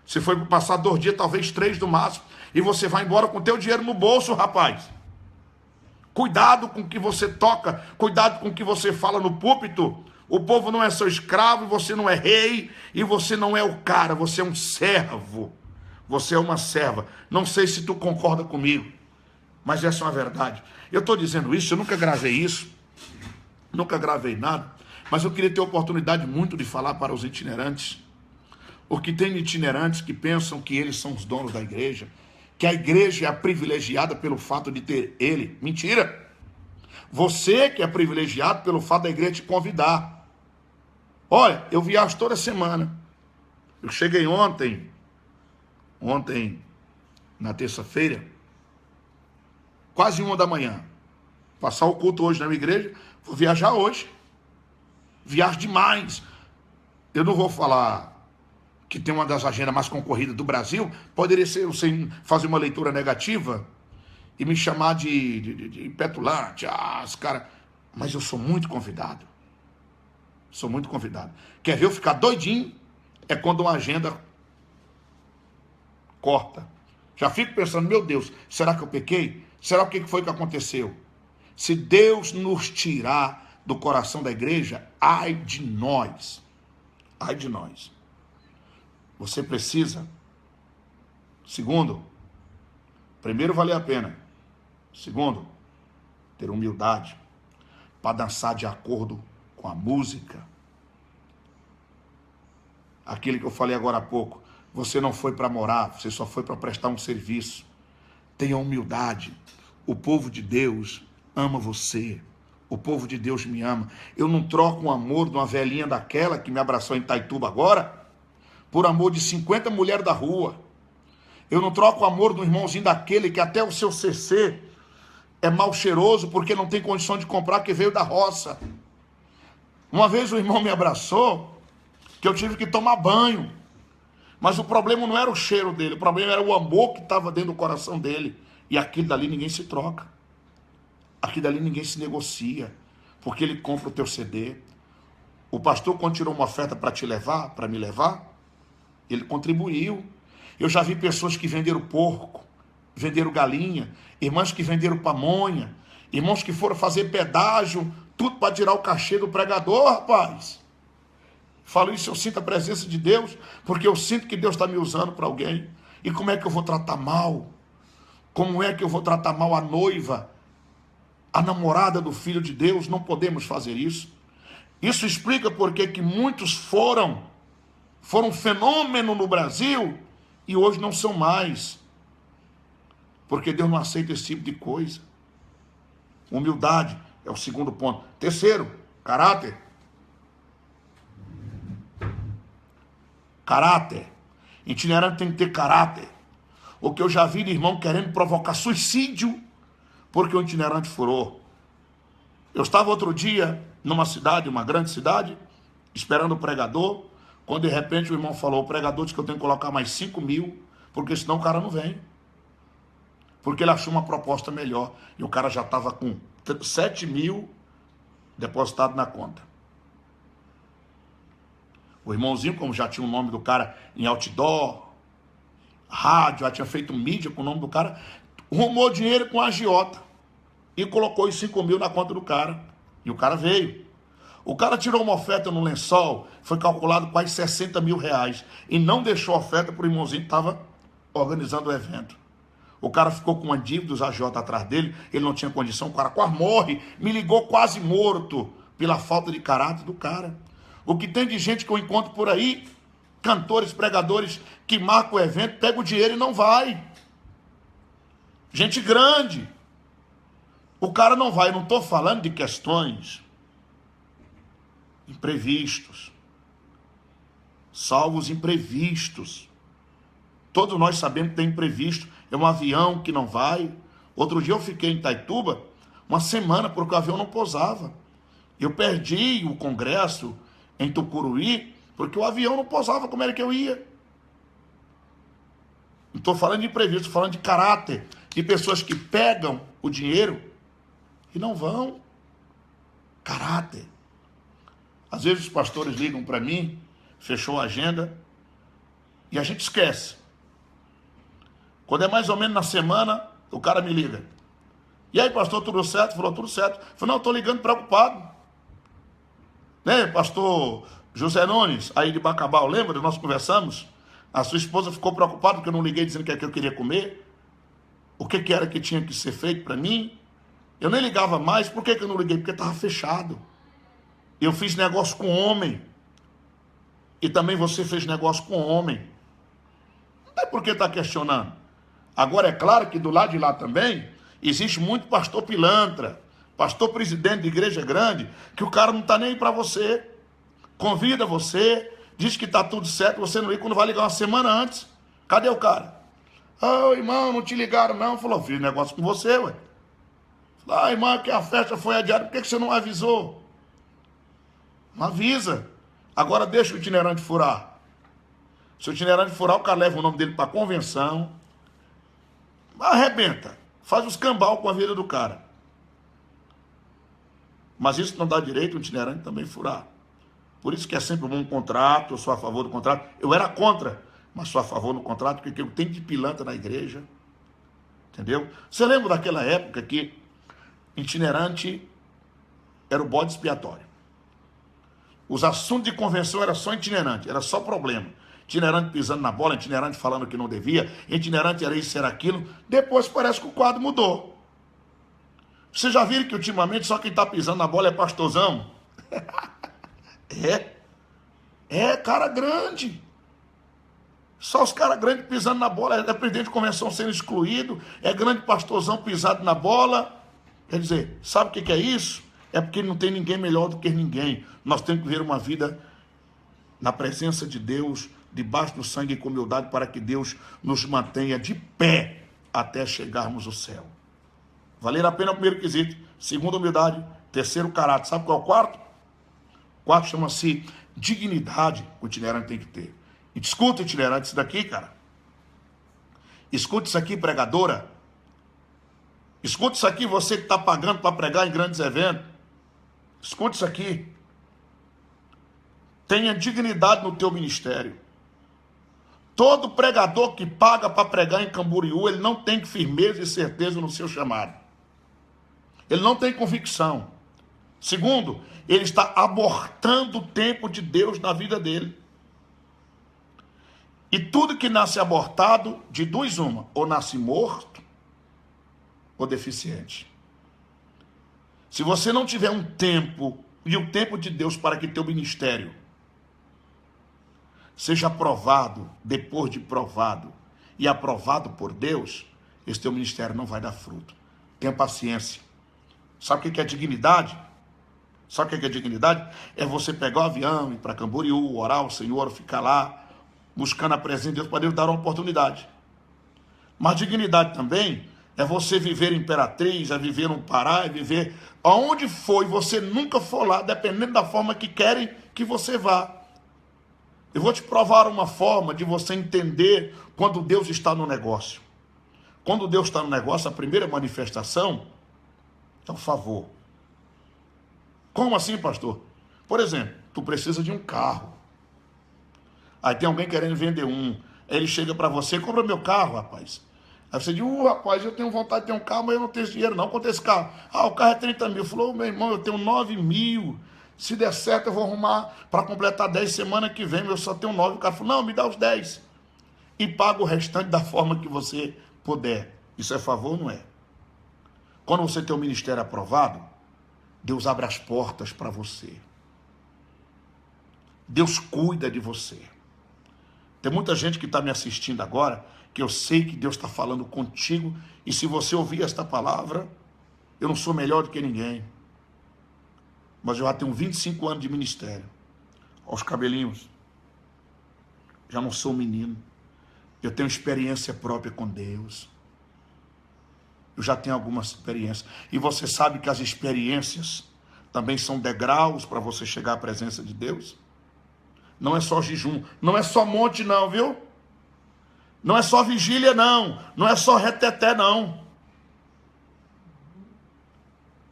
Você foi para passar 2 dias, talvez 3 no máximo. E você vai embora com o teu dinheiro no bolso, rapaz. Cuidado com o que você toca. Cuidado com o que você fala no púlpito. O povo não é seu escravo, você não é rei. E você não é o cara, você é um servo. Você é uma serva. Não sei se tu concorda comigo, mas essa é uma verdade. Eu estou dizendo isso, eu nunca gravei isso. Nunca gravei nada. Mas eu queria ter a oportunidade muito de falar para os itinerantes. Porque tem itinerantes que pensam que eles são os donos da igreja, que a igreja é privilegiada pelo fato de ter ele. Mentira! Você que é privilegiado pelo fato da igreja te convidar. Olha, eu viajo toda semana. Eu cheguei ontem, na terça-feira, quase 1 da manhã. Passar o culto hoje na minha igreja, vou viajar hoje. Viajo demais. Eu não vou falar que tem uma das agendas mais concorridas do Brasil. Poderia ser eu sem fazer uma leitura negativa e me chamar de petulante. Os caras. Mas eu sou muito convidado. Sou muito convidado. Quer ver eu ficar doidinho? É quando uma agenda corta. Já fico pensando, meu Deus, será que eu pequei? Será o que foi que aconteceu? Se Deus nos tirar do coração da igreja, ai de nós. Ai de nós. Você precisa, segundo, primeiro, valer a pena. Segundo, ter humildade para dançar de acordo com a música. Aquele que eu falei agora há pouco. Você não foi para morar, você só foi para prestar um serviço. Tenha humildade. O povo de Deus ama você. O povo de Deus me ama. Eu não troco o amor de uma velhinha daquela que me abraçou em Itaituba agora por amor de 50 mulheres da rua. Eu não troco o amor do irmãozinho daquele que até o seu CC é mal cheiroso porque não tem condição de comprar, que veio da roça. Uma vez o irmão me abraçou, que eu tive que tomar banho. Mas o problema não era o cheiro dele, o problema era o amor que estava dentro do coração dele. E aquilo dali ninguém se troca. Aquilo dali ninguém se negocia, porque ele compra o teu CD. O pastor, quando tirou uma oferta para te levar, para me levar, ele contribuiu. Eu já vi pessoas que venderam porco, venderam galinha, irmãs que venderam pamonha, irmãos que foram fazer pedágio, tudo para tirar o cachê do pregador, rapaz. Falo isso, eu sinto a presença de Deus, porque eu sinto que Deus está me usando para alguém. E como é que eu vou tratar mal? Como é que eu vou tratar mal a noiva, a namorada do Filho de Deus? Não podemos fazer isso. Isso explica porque que muitos foram fenômeno no Brasil e hoje não são mais. Porque Deus não aceita esse tipo de coisa. Humildade é o segundo ponto. Terceiro, caráter. Caráter. Itinerante tem que ter caráter. O que eu já vi de irmão querendo provocar suicídio porque o itinerante furou. Eu estava outro dia numa cidade, uma grande cidade, esperando o pregador, quando de repente o irmão falou, o pregador disse que eu tenho que colocar mais 5 mil, porque senão o cara não vem. Porque ele achou uma proposta melhor. E o cara já estava com 7 mil depositado na conta. O irmãozinho, como já tinha o nome do cara em outdoor, rádio, já tinha feito mídia com o nome do cara, arrumou dinheiro com a agiota e colocou os 5 mil na conta do cara. E o cara veio. O cara tirou uma oferta no lençol, foi calculado quase 60 mil reais e não deixou a oferta para o irmãozinho que estava organizando o evento. O cara ficou com uma dívida, os agiota atrás dele, ele não tinha condição, o cara quase morre, me ligou quase morto pela falta de caráter do cara. O que tem de gente que eu encontro por aí, cantores, pregadores, que marcam o evento, pega o dinheiro e não vai. Gente grande. O cara não vai. Eu não estou falando de questões imprevistos. Salvo os imprevistos. Todos nós sabemos que tem imprevisto. É um avião que não vai. Outro dia eu fiquei em Itaituba uma semana porque o avião não pousava. Eu perdi o congresso em Tucuruí porque o avião não pousava. Como era que eu ia? Não estou falando de imprevisto, estou falando de caráter, de pessoas que pegam o dinheiro e não vão. Caráter. Às vezes os pastores ligam para mim, fechou a agenda, e a gente esquece. Quando é mais ou menos na semana, o cara me liga. E aí, pastor, tudo certo? Falou, tudo certo. Falei, não, estou ligando preocupado. Né, pastor José Nunes, aí de Bacabal, lembra? Nós conversamos. A sua esposa ficou preocupada porque eu não liguei dizendo que eu queria comer. O que era que tinha que ser feito para mim? Eu nem ligava mais. Por que eu não liguei? Porque estava fechado. Eu fiz negócio com homem. E também você fez negócio com homem. Não tem por que estar questionando. Agora, é claro que do lado de lá também, existe muito pastor pilantra, pastor presidente de igreja grande, que o cara não está nem aí para você. Convida você, diz que está tudo certo, você não liga, quando vai ligar uma semana antes. Cadê o cara? Ah, irmão, não te ligaram não. Falou, fiz negócio com você, ué. Falou, irmão, que a festa foi adiada, por que você não avisou? Não avisa. Agora deixa o itinerante furar. Se o itinerante furar, o cara leva o nome dele para a convenção, arrebenta, faz os cambal com a vida do cara. Mas isso não dá direito o itinerante também furar. Por isso que é sempre um bom contrato, eu sou a favor do contrato. Eu era contra, mas sou a favor do contrato, porque eu tenho de pilantra na igreja. Entendeu? Você lembra daquela época que itinerante era o bode expiatório? Os assuntos de convenção eram só itinerante, era só problema. Itinerante pisando na bola, itinerante falando que não devia, itinerante era isso, era aquilo. Depois parece que o quadro mudou. Vocês já viram que ultimamente só quem está pisando na bola é pastorzão? É cara grande. Só os caras grandes pisando na bola, é presidente de convenção sendo excluído, é grande pastorzão pisado na bola. Quer dizer, sabe o que é isso? É porque não tem ninguém melhor do que ninguém. Nós temos que viver uma vida na presença de Deus, debaixo do sangue e com humildade, para que Deus nos mantenha de pé até chegarmos ao céu. Valer a pena o primeiro quesito. Segundo, humildade. Terceiro, caráter. Sabe qual é o quarto? O quarto chama-se dignidade. O itinerante tem que ter. E escuta, itinerante, isso daqui, cara. Escuta isso aqui, pregadora. Escuta isso aqui, você que está pagando para pregar em grandes eventos. Escuta isso aqui. Tenha dignidade no teu ministério. Todo pregador que paga para pregar em Camboriú, ele não tem firmeza e certeza no seu chamado. Ele não tem convicção. Segundo, ele está abortando o tempo de Deus na vida dele. E tudo que nasce abortado, de duas uma, ou nasce morto, ou deficiente. Se você não tiver um tempo, e o tempo de Deus para que teu ministério seja aprovado, depois de provado, e aprovado por Deus, esse teu ministério não vai dar fruto. Tenha paciência. Sabe o que é dignidade? Sabe o que é dignidade? É você pegar o avião, ir para Camboriú, orar ao Senhor, ficar lá, buscando a presença de Deus, para Deus dar uma oportunidade. Mas dignidade também é você viver em Imperatriz, é viver no Pará, é viver aonde for, e você nunca for lá, dependendo da forma que querem que você vá. Eu vou te provar uma forma de você entender quando Deus está no negócio. Quando Deus está no negócio, a primeira manifestação é o favor. Como assim, pastor? Por exemplo, tu precisa de um carro. Aí tem alguém querendo vender um. Aí ele chega para você, compra meu carro, rapaz. Aí você diz, rapaz, eu tenho vontade de ter um carro, mas eu não tenho esse dinheiro não. Quanto é esse carro? Ah, o carro é 30 mil. Falou, meu irmão, eu tenho 9 mil. Se der certo, eu vou arrumar para completar 10 semana que vem, eu só tenho 9. O cara falou, não, me dá os 10. E paga o restante da forma que você puder. Isso é favor ou não é? Quando você tem o ministério aprovado, Deus abre as portas para você. Deus cuida de você. Tem muita gente que está me assistindo agora, que eu sei que Deus está falando contigo, e se você ouvir esta palavra, eu não sou melhor do que ninguém. Mas eu já tenho 25 anos de ministério. Aos cabelinhos. Já não sou um menino. Eu tenho experiência própria com Deus. Eu já tenho algumas experiências. E você sabe que as experiências também são degraus para você chegar à presença de Deus? Não é só jejum. Não é só monte não, viu? Não é só vigília, não. Não é só reteté, não.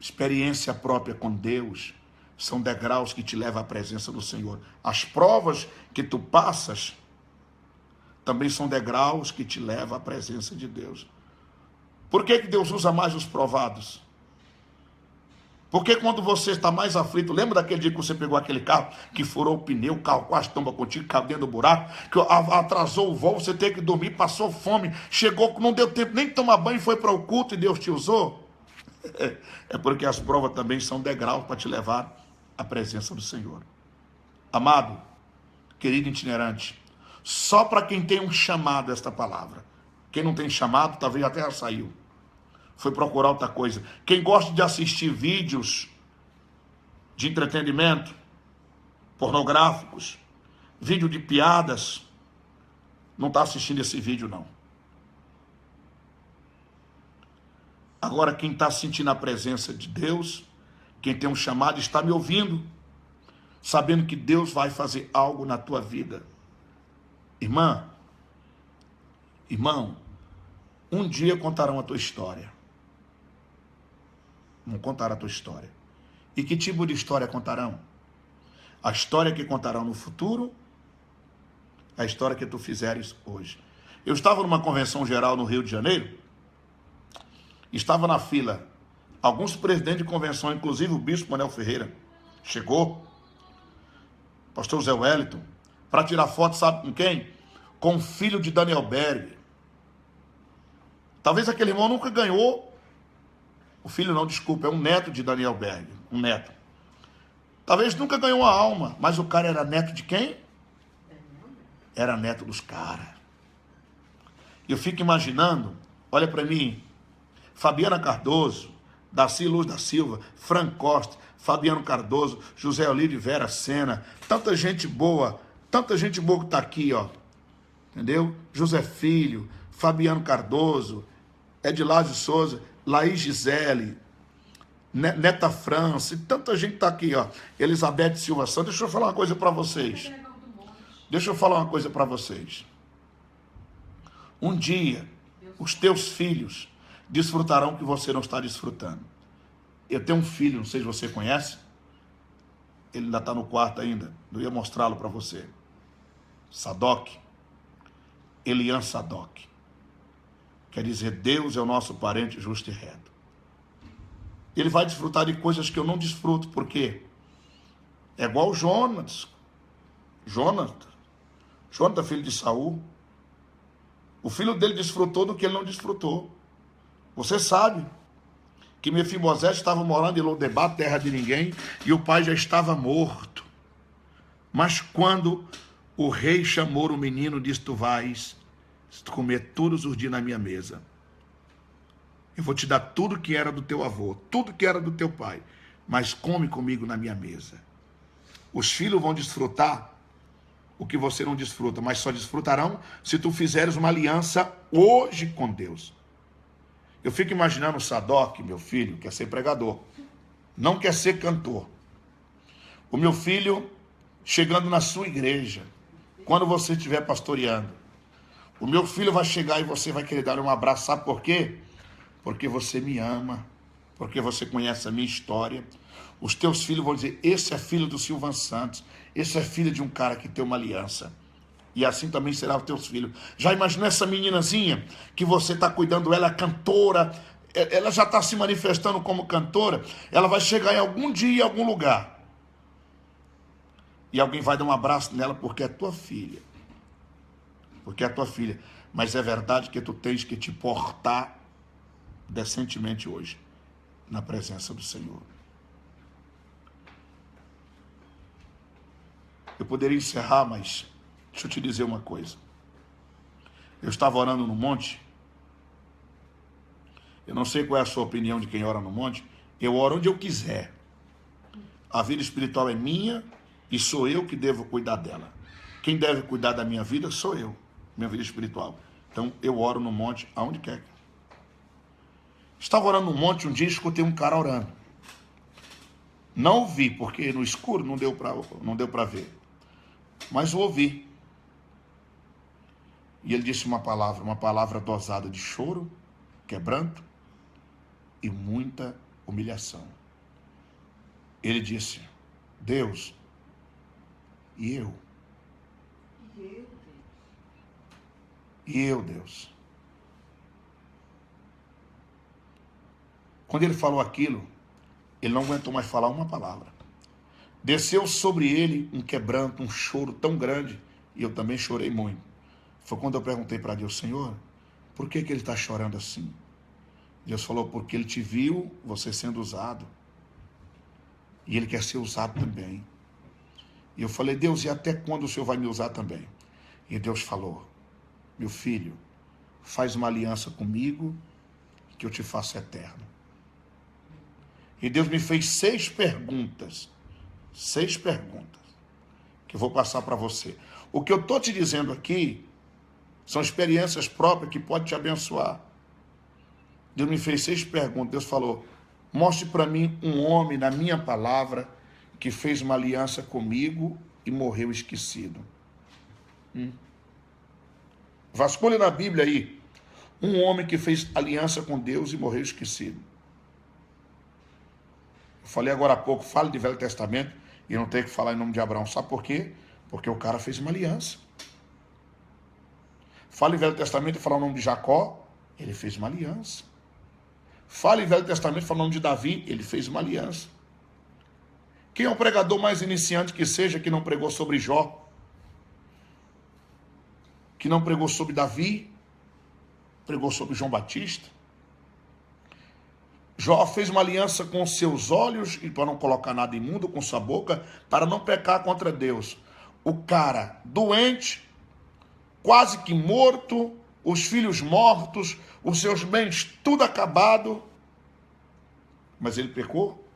Experiência própria com Deus são degraus que te levam à presença do Senhor. As provas que tu passas também são degraus que te levam à presença de Deus. Por que Deus usa mais os provados? Porque quando você está mais aflito, lembra daquele dia que você pegou aquele carro, que furou o pneu, o carro quase tomba contigo, caiu dentro do buraco, que atrasou o voo, você teve que dormir, passou fome, chegou, não deu tempo nem de tomar banho, foi para o culto e Deus te usou? É porque as provas também são degraus para te levar à presença do Senhor. Amado, querido itinerante, só para quem tem um chamado esta palavra. Quem não tem chamado, talvez até já saiu. Foi procurar outra coisa. Quem gosta de assistir vídeos de entretenimento, pornográficos, vídeo de piadas, não está assistindo esse vídeo, não. Agora, quem está sentindo a presença de Deus, quem tem um chamado, está me ouvindo, sabendo que Deus vai fazer algo na tua vida. Irmã, irmão, um dia contarão a tua história. Não contarão a tua história. E que tipo de história contarão? A história que contarão no futuro, a história que tu fizeres hoje. Eu estava numa convenção geral no Rio de Janeiro, estava na fila, alguns presidentes de convenção, inclusive o bispo Manuel Ferreira, chegou, pastor Zé Wellington, para tirar foto, sabe com quem? Com o filho de Daniel Berg. Talvez aquele irmão nunca ganhou, o filho não, desculpa, é um neto de Daniel Berg, um neto. Talvez nunca ganhou uma alma, mas o cara era neto de quem? Era neto dos caras. Eu fico imaginando, olha para mim, Fabiana Cardoso, Darcy Luz da Silva, Fran Costa, Fabiano Cardoso, José Olívio Vera Sena, tanta gente boa que está aqui, ó, entendeu? José Filho, Fabiano Cardoso, Edilásio Souza, Laís Gisele, Neta França, e tanta gente está aqui, ó, Elizabeth Silva Santos. Deixa eu falar uma coisa para vocês. Um dia, os teus filhos desfrutarão que você não está desfrutando. Eu tenho um filho, não sei se você conhece, ele ainda está no quarto ainda, eu ia mostrá-lo para você. Sadoc, Elian Sadoc. Quer dizer, Deus é o nosso parente justo e reto. Ele vai desfrutar de coisas que eu não desfruto, porque é igual Jonas, filho de Saul. O filho dele desfrutou do que ele não desfrutou. Você sabe que Mefibosete estava morando em Lodebar, terra de ninguém, e o pai já estava morto. Mas quando o rei chamou o menino, disse: tu vais comer todos os dias na minha mesa. Eu vou te dar tudo que era do teu avô, tudo que era do teu pai, mas come comigo na minha mesa. Os filhos vão desfrutar o que você não desfruta, mas só desfrutarão se tu fizeres uma aliança hoje com Deus. Eu fico imaginando o Sadoc, meu filho, quer ser pregador, não quer ser cantor. O meu filho chegando na sua igreja, quando você estiver pastoreando, o meu filho vai chegar e você vai querer dar um abraço. Sabe por quê? Porque você me ama, porque você conhece a minha história. Os teus filhos vão dizer: esse é filho do Silvan Santos, esse é filho de um cara que tem uma aliança. E assim também será os teus filhos. Já imaginou essa meninazinha que você está cuidando, ela é cantora, ela já está se manifestando como cantora, ela vai chegar em algum dia, em algum lugar, e alguém vai dar um abraço nela porque é tua filha. Porque é tua filha. Mas é verdade que tu tens que te portar decentemente hoje, na presença do Senhor. Eu poderia encerrar, mas deixa eu te dizer uma coisa. Eu estava orando no monte. Eu não sei qual é a sua opinião de quem ora no monte. Eu oro onde eu quiser. A vida espiritual é minha e sou eu que devo cuidar dela. Quem deve cuidar da minha vida sou eu, minha vida espiritual. Então eu oro no monte aonde quer. Estava orando no monte um dia e escutei um cara orando. Não ouvi, porque no escuro não deu para ver. Mas o ouvi. E ele disse uma palavra dosada de choro, quebranto e muita humilhação. Ele disse: Deus, e eu? E eu, Deus? Quando ele falou aquilo, ele não aguentou mais falar uma palavra. Desceu sobre ele um quebranto, um choro tão grande, e eu também chorei muito. Foi quando eu perguntei para Deus: Senhor, por que ele está chorando assim? Deus falou: porque ele te viu, você sendo usado, e ele quer ser usado também. E eu falei: Deus, e até quando o Senhor vai me usar também? E Deus falou: meu filho, faz uma aliança comigo, que eu te faço eterno. E Deus me fez 6 perguntas, que eu vou passar para você. O que eu estou te dizendo aqui são experiências próprias que podem te abençoar. Deus me fez 6 perguntas. Deus falou: mostre para mim um homem na minha palavra que fez uma aliança comigo e morreu esquecido. Vasculhe na Bíblia aí um homem que fez aliança com Deus e morreu esquecido. Eu falei agora há pouco, fale de Velho Testamento e não tenho que falar em nome de Abraão. Sabe por quê? Porque o cara fez uma aliança. Fale em Velho Testamento e fala o nome de Jacó, ele fez uma aliança. Fale em Velho Testamento e fala o nome de Davi, ele fez uma aliança. Quem é o pregador mais iniciante que seja, que não pregou sobre Jó? Que não pregou sobre Davi? Pregou sobre João Batista? Jó fez uma aliança com seus olhos, e para não colocar nada imundo, com sua boca, para não pecar contra Deus. O cara doente, quase que morto, os filhos mortos, os seus bens tudo acabado, mas ele pecou?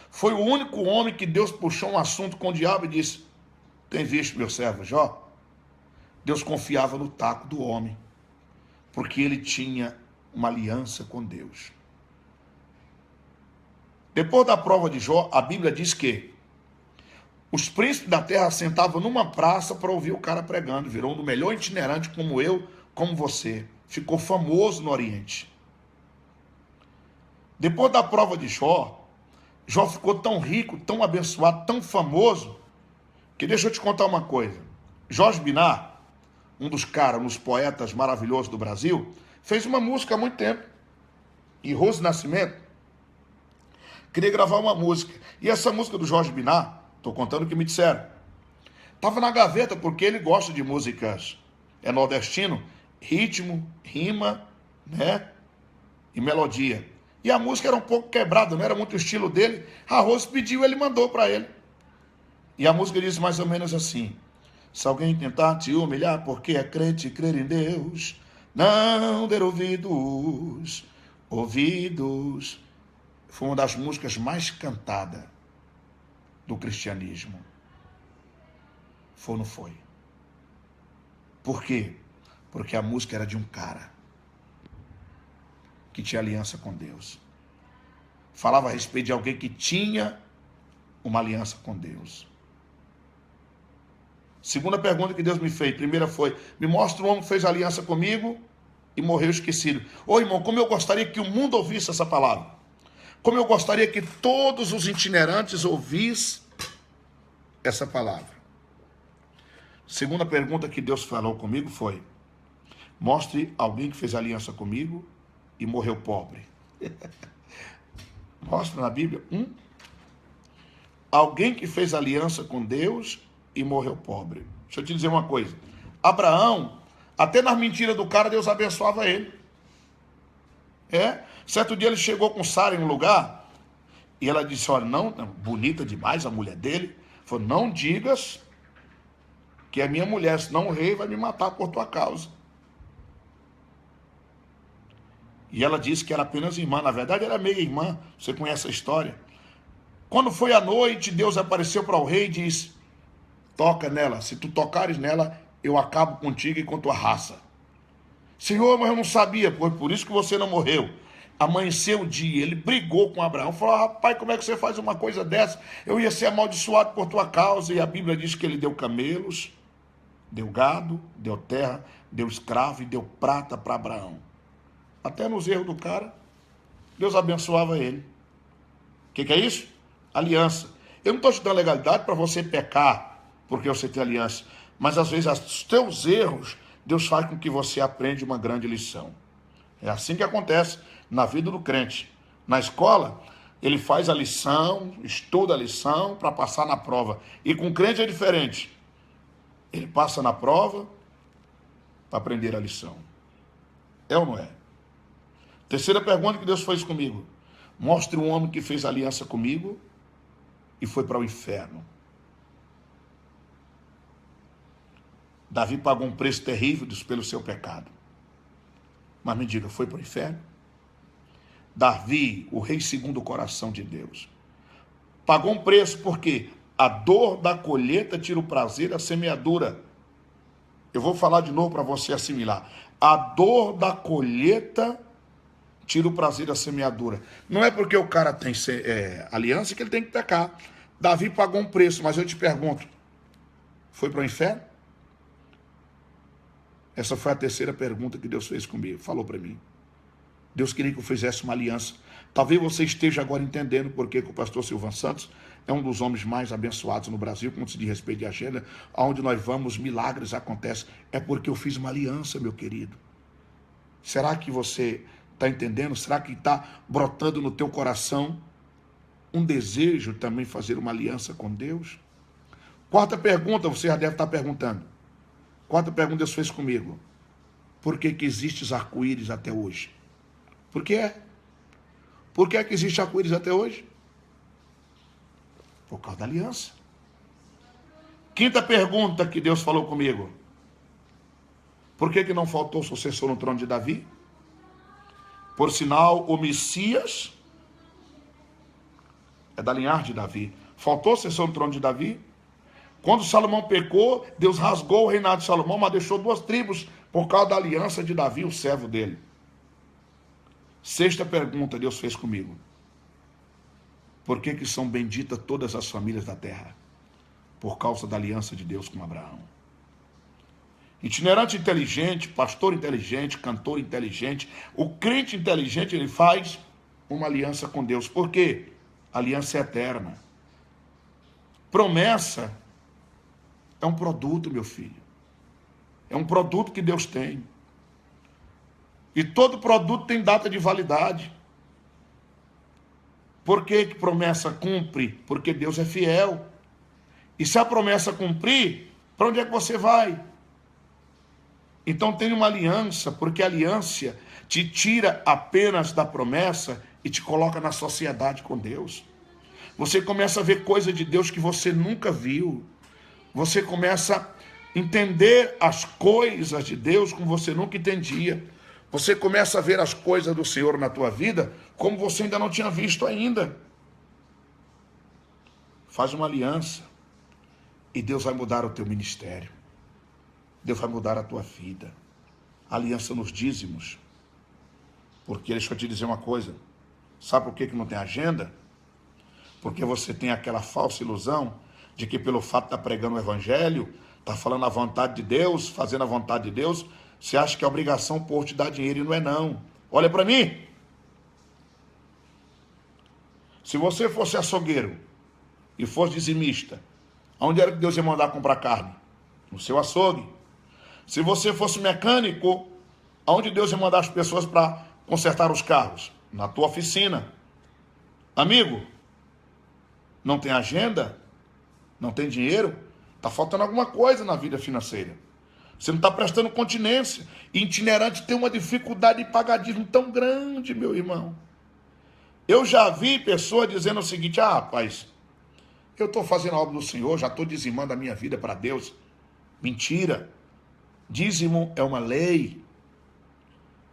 Foi o único homem que Deus puxou um assunto com o diabo e disse: tem visto meu servo Jó? Deus confiava no taco do homem, porque ele tinha uma aliança com Deus. Depois da prova de Jó, a Bíblia diz que os príncipes da terra sentavam numa praça para ouvir o cara pregando. Virou um do melhor itinerante como eu, como você. Ficou famoso no Oriente. Depois da prova de Jó, Jó ficou tão rico, tão abençoado, tão famoso, que deixa eu te contar uma coisa. Jorge Binar, um dos caras, um dos poetas maravilhosos do Brasil, fez uma música há muito tempo. E Rose Nascimento queria gravar uma música. E essa música do Jorge Binar, estou contando o que me disseram, estava na gaveta porque ele gosta de músicas, é nordestino, ritmo, rima, né, e melodia. E a música era um pouco quebrada, não era muito o estilo dele. A Rose pediu, ele mandou para ele. E a música diz mais ou menos assim: se alguém tentar te humilhar porque é crente e crer em Deus, não der ouvidos. Foi uma das músicas mais cantadas do cristianismo. Foi ou não foi? Por quê? Porque a música era de um cara que tinha aliança com Deus. Falava a respeito de alguém que tinha uma aliança com Deus. Segunda pergunta que Deus me fez. Primeira foi: me mostra um homem que fez aliança comigo e morreu esquecido. Ô irmão, como eu gostaria que o mundo ouvisse essa palavra. Como eu gostaria que todos os itinerantes ouvissem essa palavra. Segunda pergunta que Deus falou comigo foi: mostre alguém que fez aliança comigo e morreu pobre. Mostra na Bíblia alguém que fez aliança com Deus e morreu pobre. Deixa eu te dizer uma coisa. Abraão, até nas mentiras do cara, Deus abençoava ele. Certo dia ele chegou com Sara em um lugar e ela disse: olha, não, bonita demais a mulher dele. Falou: não digas que é minha mulher, senão o rei vai me matar por tua causa. E ela disse que era apenas irmã. Na verdade, era meia irmã. Você conhece a história. Quando foi à noite, Deus apareceu para o rei e disse: toca nela. Se tu tocares nela, eu acabo contigo e com tua raça. Senhor, mas eu não sabia. Por isso que você não morreu. Amanheceu o dia. Ele brigou com Abraão. Falou: rapaz, como é que você faz uma coisa dessa? Eu ia ser amaldiçoado por tua causa. E a Bíblia diz que ele deu camelos, Deu gado, deu terra, deu escravo e deu prata para Abraão. Até nos erros do cara, Deus abençoava ele. O que é isso? Aliança. Eu não estou te dando legalidade para você pecar, porque você tem aliança. Mas às vezes os teus erros, Deus faz com que você aprenda uma grande lição. É assim que acontece na vida do crente. Na escola, ele faz a lição, estuda a lição para passar na prova. E com o crente é diferente. Ele passa na prova para aprender a lição. É ou não é? Terceira pergunta que Deus fez comigo. Mostre um homem que fez aliança comigo e foi para o inferno. Davi pagou um preço terrível pelo seu pecado. Mas me diga, foi para o inferno? Davi, o rei segundo o coração de Deus, pagou um preço porque a dor da colheita tira o prazer da semeadura. Eu vou falar de novo para você assimilar. A dor da colheita tira o prazer da semeadura. Não é porque o cara tem aliança que ele tem que pecar. Davi pagou um preço, mas eu te pergunto, foi para o inferno? Essa foi a terceira pergunta que Deus fez comigo, falou para mim. Deus queria que eu fizesse uma aliança. Talvez você esteja agora entendendo por que o pastor Silvan Santos é um dos homens mais abençoados no Brasil, quando se diz respeito de agenda, aonde nós vamos, milagres acontecem. É porque eu fiz uma aliança, meu querido. Será que você está entendendo? Será que está brotando no teu coração um desejo também fazer uma aliança com Deus? Quarta pergunta, você já deve estar perguntando. Quarta pergunta Deus fez comigo. Por que existe os arco-íris até hoje? Por que é? Por que existe arco-íris até hoje? Por causa da aliança. Quinta pergunta que Deus falou comigo. Por que não faltou sucessor no trono de Davi? Por sinal, o Messias é da linhagem de Davi. Faltou sucessor no trono de Davi? Quando Salomão pecou, Deus rasgou o reinado de Salomão, mas deixou 2 tribos por causa da aliança de Davi, o servo dele. Sexta pergunta Deus fez comigo. Por que são benditas todas as famílias da terra? Por causa da aliança de Deus com Abraão. Itinerante inteligente, pastor inteligente, cantor inteligente, o crente inteligente, ele faz uma aliança com Deus. Por quê? A aliança é eterna. Promessa é um produto, meu filho. É um produto que Deus tem. E todo produto tem data de validade. Por que promessa cumpre? Porque Deus é fiel. E se a promessa cumprir, para onde é que você vai? Então tem uma aliança, porque a aliança te tira apenas da promessa e te coloca na sociedade com Deus. Você começa a ver coisas de Deus que você nunca viu. Você começa a entender as coisas de Deus como você nunca entendia. Você começa a ver as coisas do Senhor na tua vida como você ainda não tinha visto ainda. Faz uma aliança e Deus vai mudar o teu ministério. Deus vai mudar a tua vida. Aliança nos dízimos. Porque deixa eu te dizer uma coisa. Sabe por que não tem agenda? Porque você tem aquela falsa ilusão de que pelo fato de estar pregando o evangelho, estar falando a vontade de Deus, fazendo a vontade de Deus, você acha que é obrigação por te dar dinheiro e não é não. Olha para mim. Se você fosse açougueiro e fosse dizimista, onde era que Deus ia mandar comprar carne? No seu açougue. Se você fosse mecânico, aonde Deus ia mandar as pessoas para consertar os carros? Na tua oficina. Amigo, não tem agenda? Não tem dinheiro? Está faltando alguma coisa na vida financeira. Você não está prestando continência. E itinerante tem uma dificuldade de pagar dízimo tão grande, meu irmão. Eu já vi pessoas dizendo o seguinte: rapaz, eu estou fazendo a obra do Senhor, já estou dizimando a minha vida para Deus. Mentira. Dízimo é uma lei.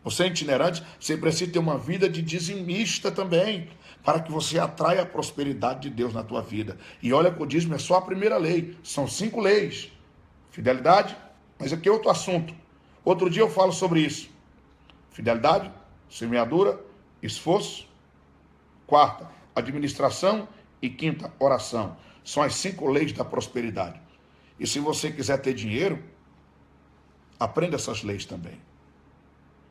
Você é itinerante, você precisa ter uma vida de dizimista também, para que você atraia a prosperidade de Deus na tua vida. E olha que o dízimo é só a primeira lei, são 5 leis. Fidelidade, mas aqui é outro assunto. Outro dia eu falo sobre isso. Fidelidade, semeadura, esforço. 4ª, administração. E 5ª, oração. São as 5 leis da prosperidade. E se você quiser ter dinheiro, Aprenda essas leis também.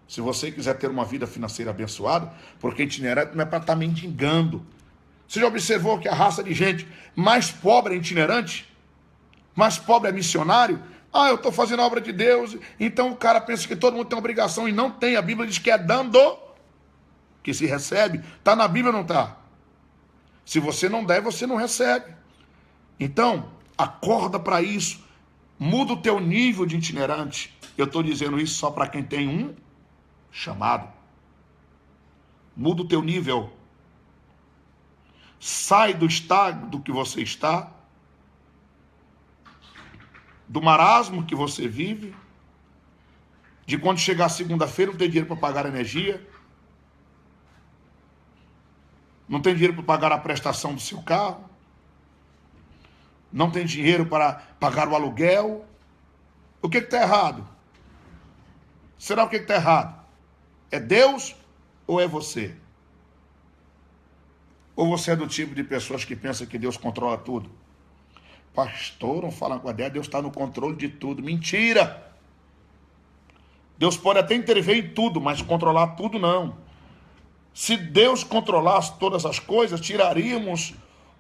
Se você quiser ter uma vida financeira abençoada, porque itinerante não é para estar mendigando. Você já observou que a raça de gente mais pobre é itinerante? Mais pobre é missionário? Ah, eu estou fazendo a obra de Deus, então o cara pensa que todo mundo tem obrigação e não tem. A Bíblia diz que é dando que se recebe. Está na Bíblia ou não está? Se você não der, você não recebe. Então, acorda para isso. Muda o teu nível de itinerante. Eu estou dizendo isso só para quem tem um chamado. Muda o teu nível. Sai do estado que você está, do marasmo que você vive, de quando chegar segunda-feira não tem dinheiro para pagar a energia, não tem dinheiro para pagar a prestação do seu carro, não tem dinheiro para pagar o aluguel. O que está errado? Será o que está errado? É Deus ou é você? Ou você é do tipo de pessoas que pensa que Deus controla tudo? Pastor, não fala com a ideia, Deus está no controle de tudo. Mentira! Deus pode até intervir em tudo, mas controlar tudo não. Se Deus controlasse todas as coisas, tiraríamos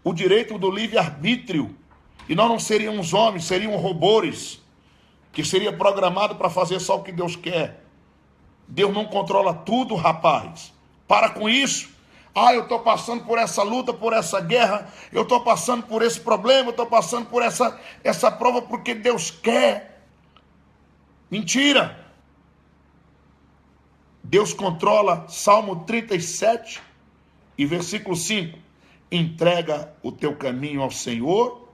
o direito do livre-arbítrio. E nós não seríamos homens, seríamos robôs, que seria programado para fazer só o que Deus quer. Deus não controla tudo, rapaz. Para com isso. Ah, eu estou passando por essa luta, por essa guerra, eu estou passando por esse problema, eu estou passando por essa prova porque Deus quer. Mentira! Deus controla, Salmo 37 e versículo 5. Entrega o teu caminho ao Senhor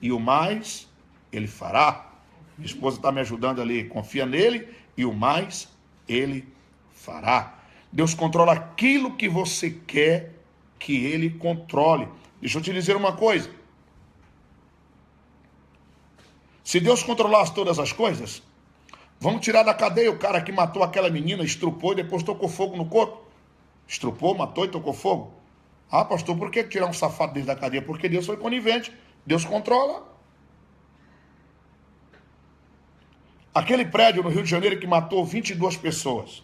e o mais Ele fará. Minha esposa está me ajudando ali. Confia nele e o mais Ele fará. Deus controla aquilo que você quer que Ele controle. Deixa eu te dizer uma coisa. Se Deus controlasse todas as coisas, vamos tirar da cadeia o cara que matou aquela menina, estrupou e depois tocou fogo no corpo. Estrupou, matou e tocou fogo. Ah, pastor, por que tirar um safado dele da cadeia? Porque Deus foi conivente. Deus controla. Aquele prédio no Rio de Janeiro que matou 22 pessoas.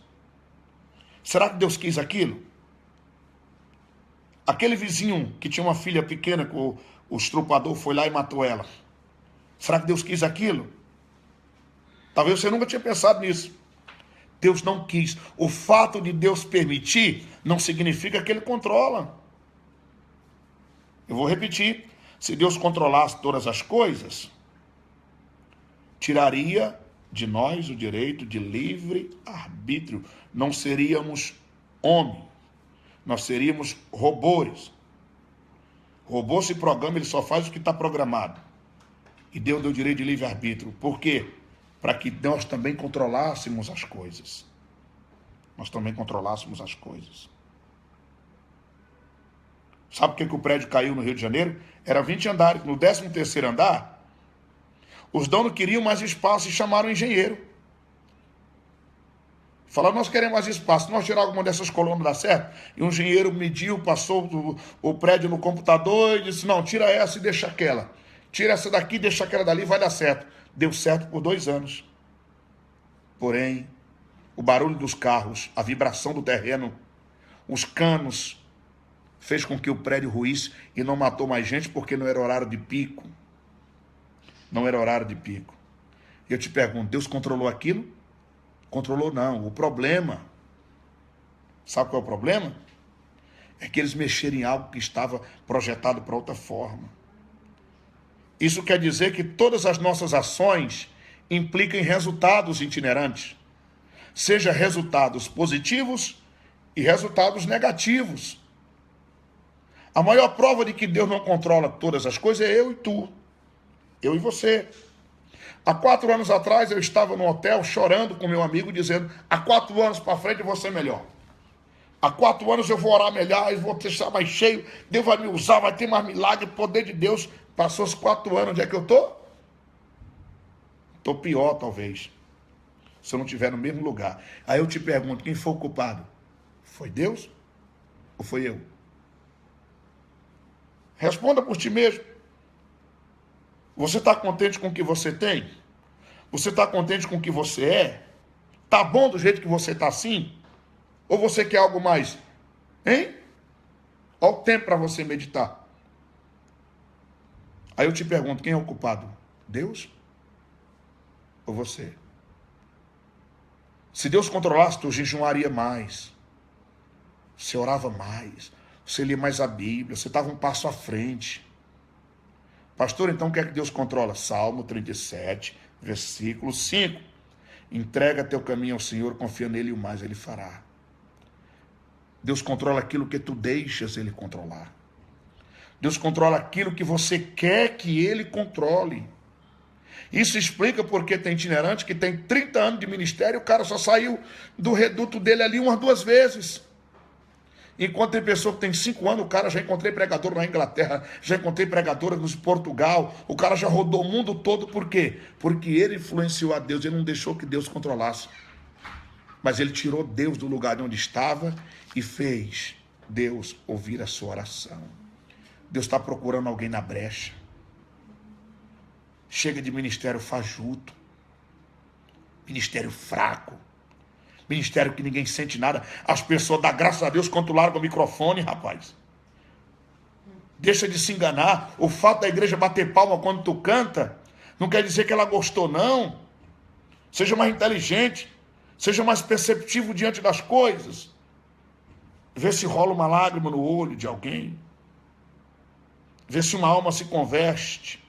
Será que Deus quis aquilo? Aquele vizinho que tinha uma filha pequena, que o estrupador foi lá e matou ela. Será que Deus quis aquilo? Talvez você nunca tinha pensado nisso. Deus não quis. O fato de Deus permitir não significa que Ele controla. Eu vou repetir. Se Deus controlasse todas as coisas, tiraria de nós o direito de livre arbítrio. Não seríamos homens. Nós seríamos robôs. Robô se programa, ele só faz o que está programado. E Deus deu o direito de livre arbítrio. Por quê? Para que nós também controlássemos as coisas. Nós também controlássemos as coisas. Sabe por que o prédio caiu no Rio de Janeiro? Era 20 andares. No 13º andar, os donos queriam mais espaço e chamaram o engenheiro. Falaram, nós queremos mais espaço. Se nós tirar alguma dessas colunas, dá certo? E o engenheiro mediu, passou o prédio no computador e disse, não, tira essa e deixa aquela. Tira essa daqui, deixa aquela dali, vai dar certo. Deu certo por 2 anos. Porém, o barulho dos carros, a vibração do terreno, os canos, fez com que o prédio ruísse e não matou mais gente porque não era horário de pico. Não era horário de pico. E eu te pergunto, Deus controlou aquilo? Controlou não. O problema, sabe qual é o problema? É que eles mexeram em algo que estava projetado para outra forma. Isso quer dizer que todas as nossas ações implicam em resultados itinerantes. Seja resultados positivos e resultados negativos. A maior prova de que Deus não controla todas as coisas é eu e tu. Eu e você. Há 4 anos atrás eu estava no hotel chorando com meu amigo, dizendo, há 4 anos para frente eu vou ser melhor. Há 4 anos eu vou orar melhor, eu vou estar mais cheio, Deus vai me usar, vai ter mais milagre, poder de Deus. Passou os 4 anos, onde é que eu estou? Estou pior, talvez. Se eu não estiver no mesmo lugar. Aí eu te pergunto, quem foi o culpado? Foi Deus ou foi eu? Responda por ti mesmo. Você está contente com o que você tem? Você está contente com o que você é? Tá bom do jeito que você está assim? Ou você quer algo mais? Hein? Olha o tempo para você meditar. Aí eu te pergunto, quem é o culpado? Deus ou você? Se Deus controlasse, tu jejuaria mais. Você orava mais. Você lia mais a Bíblia. Você estava um passo à frente. Pastor, então o que é que Deus controla? Salmo 37, versículo 5. Entrega teu caminho ao Senhor, confia nele e o mais ele fará. Deus controla aquilo que tu deixas ele controlar. Deus controla aquilo que você quer que ele controle. Isso explica porque tem itinerante que tem 30 anos de ministério, o cara só saiu do reduto dele ali umas 2 vezes. Enquanto tem pessoa que tem 5 anos, o cara já encontrei pregador na Inglaterra, já encontrei pregadora nos Portugal, o cara já rodou o mundo todo, por quê? Porque ele influenciou a Deus, ele não deixou que Deus controlasse. Mas ele tirou Deus do lugar de onde estava e fez Deus ouvir a sua oração. Deus está procurando alguém na brecha. Chega de ministério fajuto, ministério fraco, ministério que ninguém sente nada. As pessoas dão graças a Deus quando larga o microfone, rapaz. Deixa de se enganar. O fato da igreja bater palma quando tu canta, não quer dizer que ela gostou, não. Seja mais inteligente, seja mais perceptivo diante das coisas. Vê se rola uma lágrima no olho de alguém. Vê se uma alma se converte.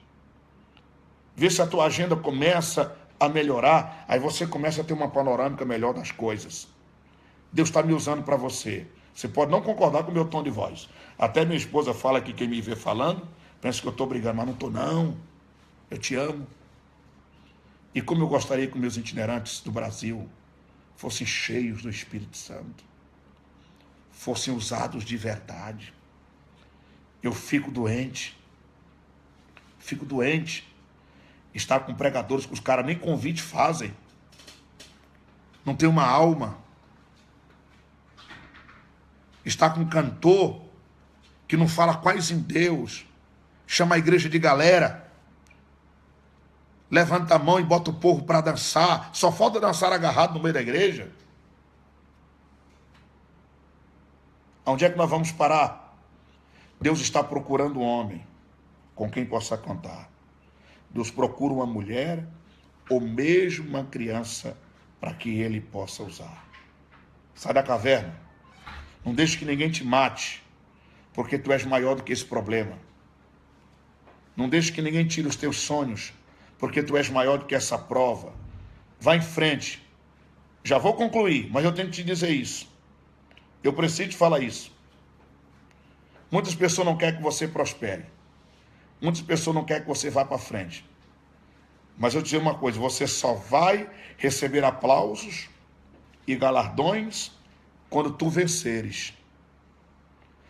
Vê se a tua agenda começa a melhorar. Aí você começa a ter uma panorâmica melhor das coisas. Deus está me usando para você. Você pode não concordar com o meu tom de voz. Até minha esposa fala que quem me vê falando, pensa que eu estou brigando, mas não estou não. Eu te amo. E como eu gostaria que meus itinerantes do Brasil fossem cheios do Espírito Santo. Fossem usados de verdade. Eu fico doente. Fico doente. Estar com pregadores que os caras nem convite fazem. Não tem uma alma. Estar com um cantor que não fala quase em Deus. Chama a igreja de galera. Levanta a mão e bota o povo para dançar. Só falta dançar agarrado no meio da igreja. Onde é que nós vamos parar? Deus está procurando um homem com quem possa cantar. Deus procura uma mulher ou mesmo uma criança para que ele possa usar. Sai da caverna. Não deixe que ninguém te mate, porque tu és maior do que esse problema. Não deixe que ninguém tire os teus sonhos, porque tu és maior do que essa prova. Vá em frente. Já vou concluir, mas eu tenho que te dizer isso. Eu preciso te falar isso. Muitas pessoas não querem que você prospere. Muitas pessoas não querem que você vá para frente. Mas eu te dizer uma coisa, você só vai receber aplausos e galardões quando tu venceres.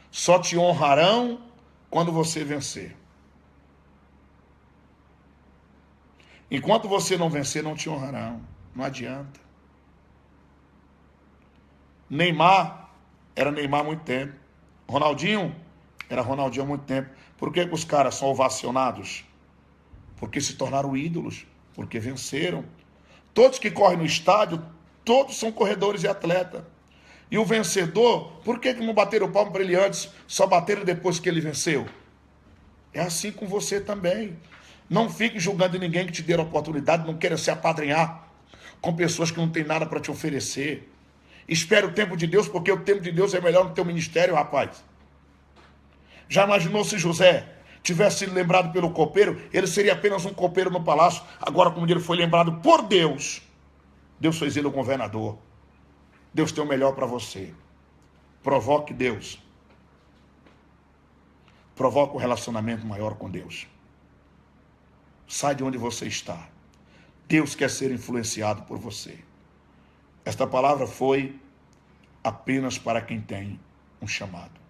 Só te honrarão quando você vencer. Enquanto você não vencer, não te honrarão. Não adianta. Neymar era Neymar há muito tempo. Ronaldinho era Ronaldinho há muito tempo. Por que os caras são ovacionados? Porque se tornaram ídolos, porque venceram. Todos que correm no estádio, todos são corredores e atletas. E o vencedor, por que não bateram o palmo para ele antes, só bateram depois que ele venceu? É assim com você também. Não fique julgando ninguém que te deu a oportunidade, não queira se apadrinhar com pessoas que não têm nada para te oferecer. Espere o tempo de Deus, porque o tempo de Deus é melhor no teu ministério, rapaz. Já imaginou se José tivesse sido lembrado pelo copeiro? Ele seria apenas um copeiro no palácio. Agora, como ele foi lembrado por Deus, Deus fez ele o governador. Deus tem o melhor para você. Provoque Deus. Provoque um relacionamento maior com Deus. Sai de onde você está. Deus quer ser influenciado por você. Esta palavra foi apenas para quem tem um chamado.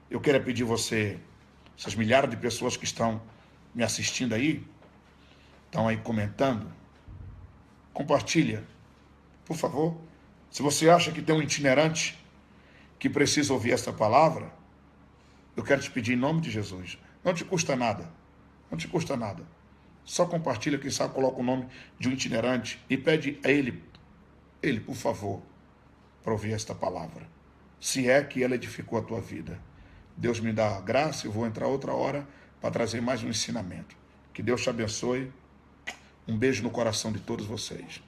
Eu quero pedir você, essas milhares de pessoas que estão me assistindo aí, estão aí comentando, compartilha, por favor. Se você acha que tem um itinerante que precisa ouvir essa palavra, eu quero te pedir em nome de Jesus. Não te custa nada. Não te custa nada. Só compartilha, quem sabe coloca o nome de um itinerante e pede a ele, por favor, para ouvir esta palavra. Se é que ela edificou a tua vida. Deus me dá graça, eu vou entrar outra hora para trazer mais um ensinamento. Que Deus te abençoe. Um beijo no coração de todos vocês.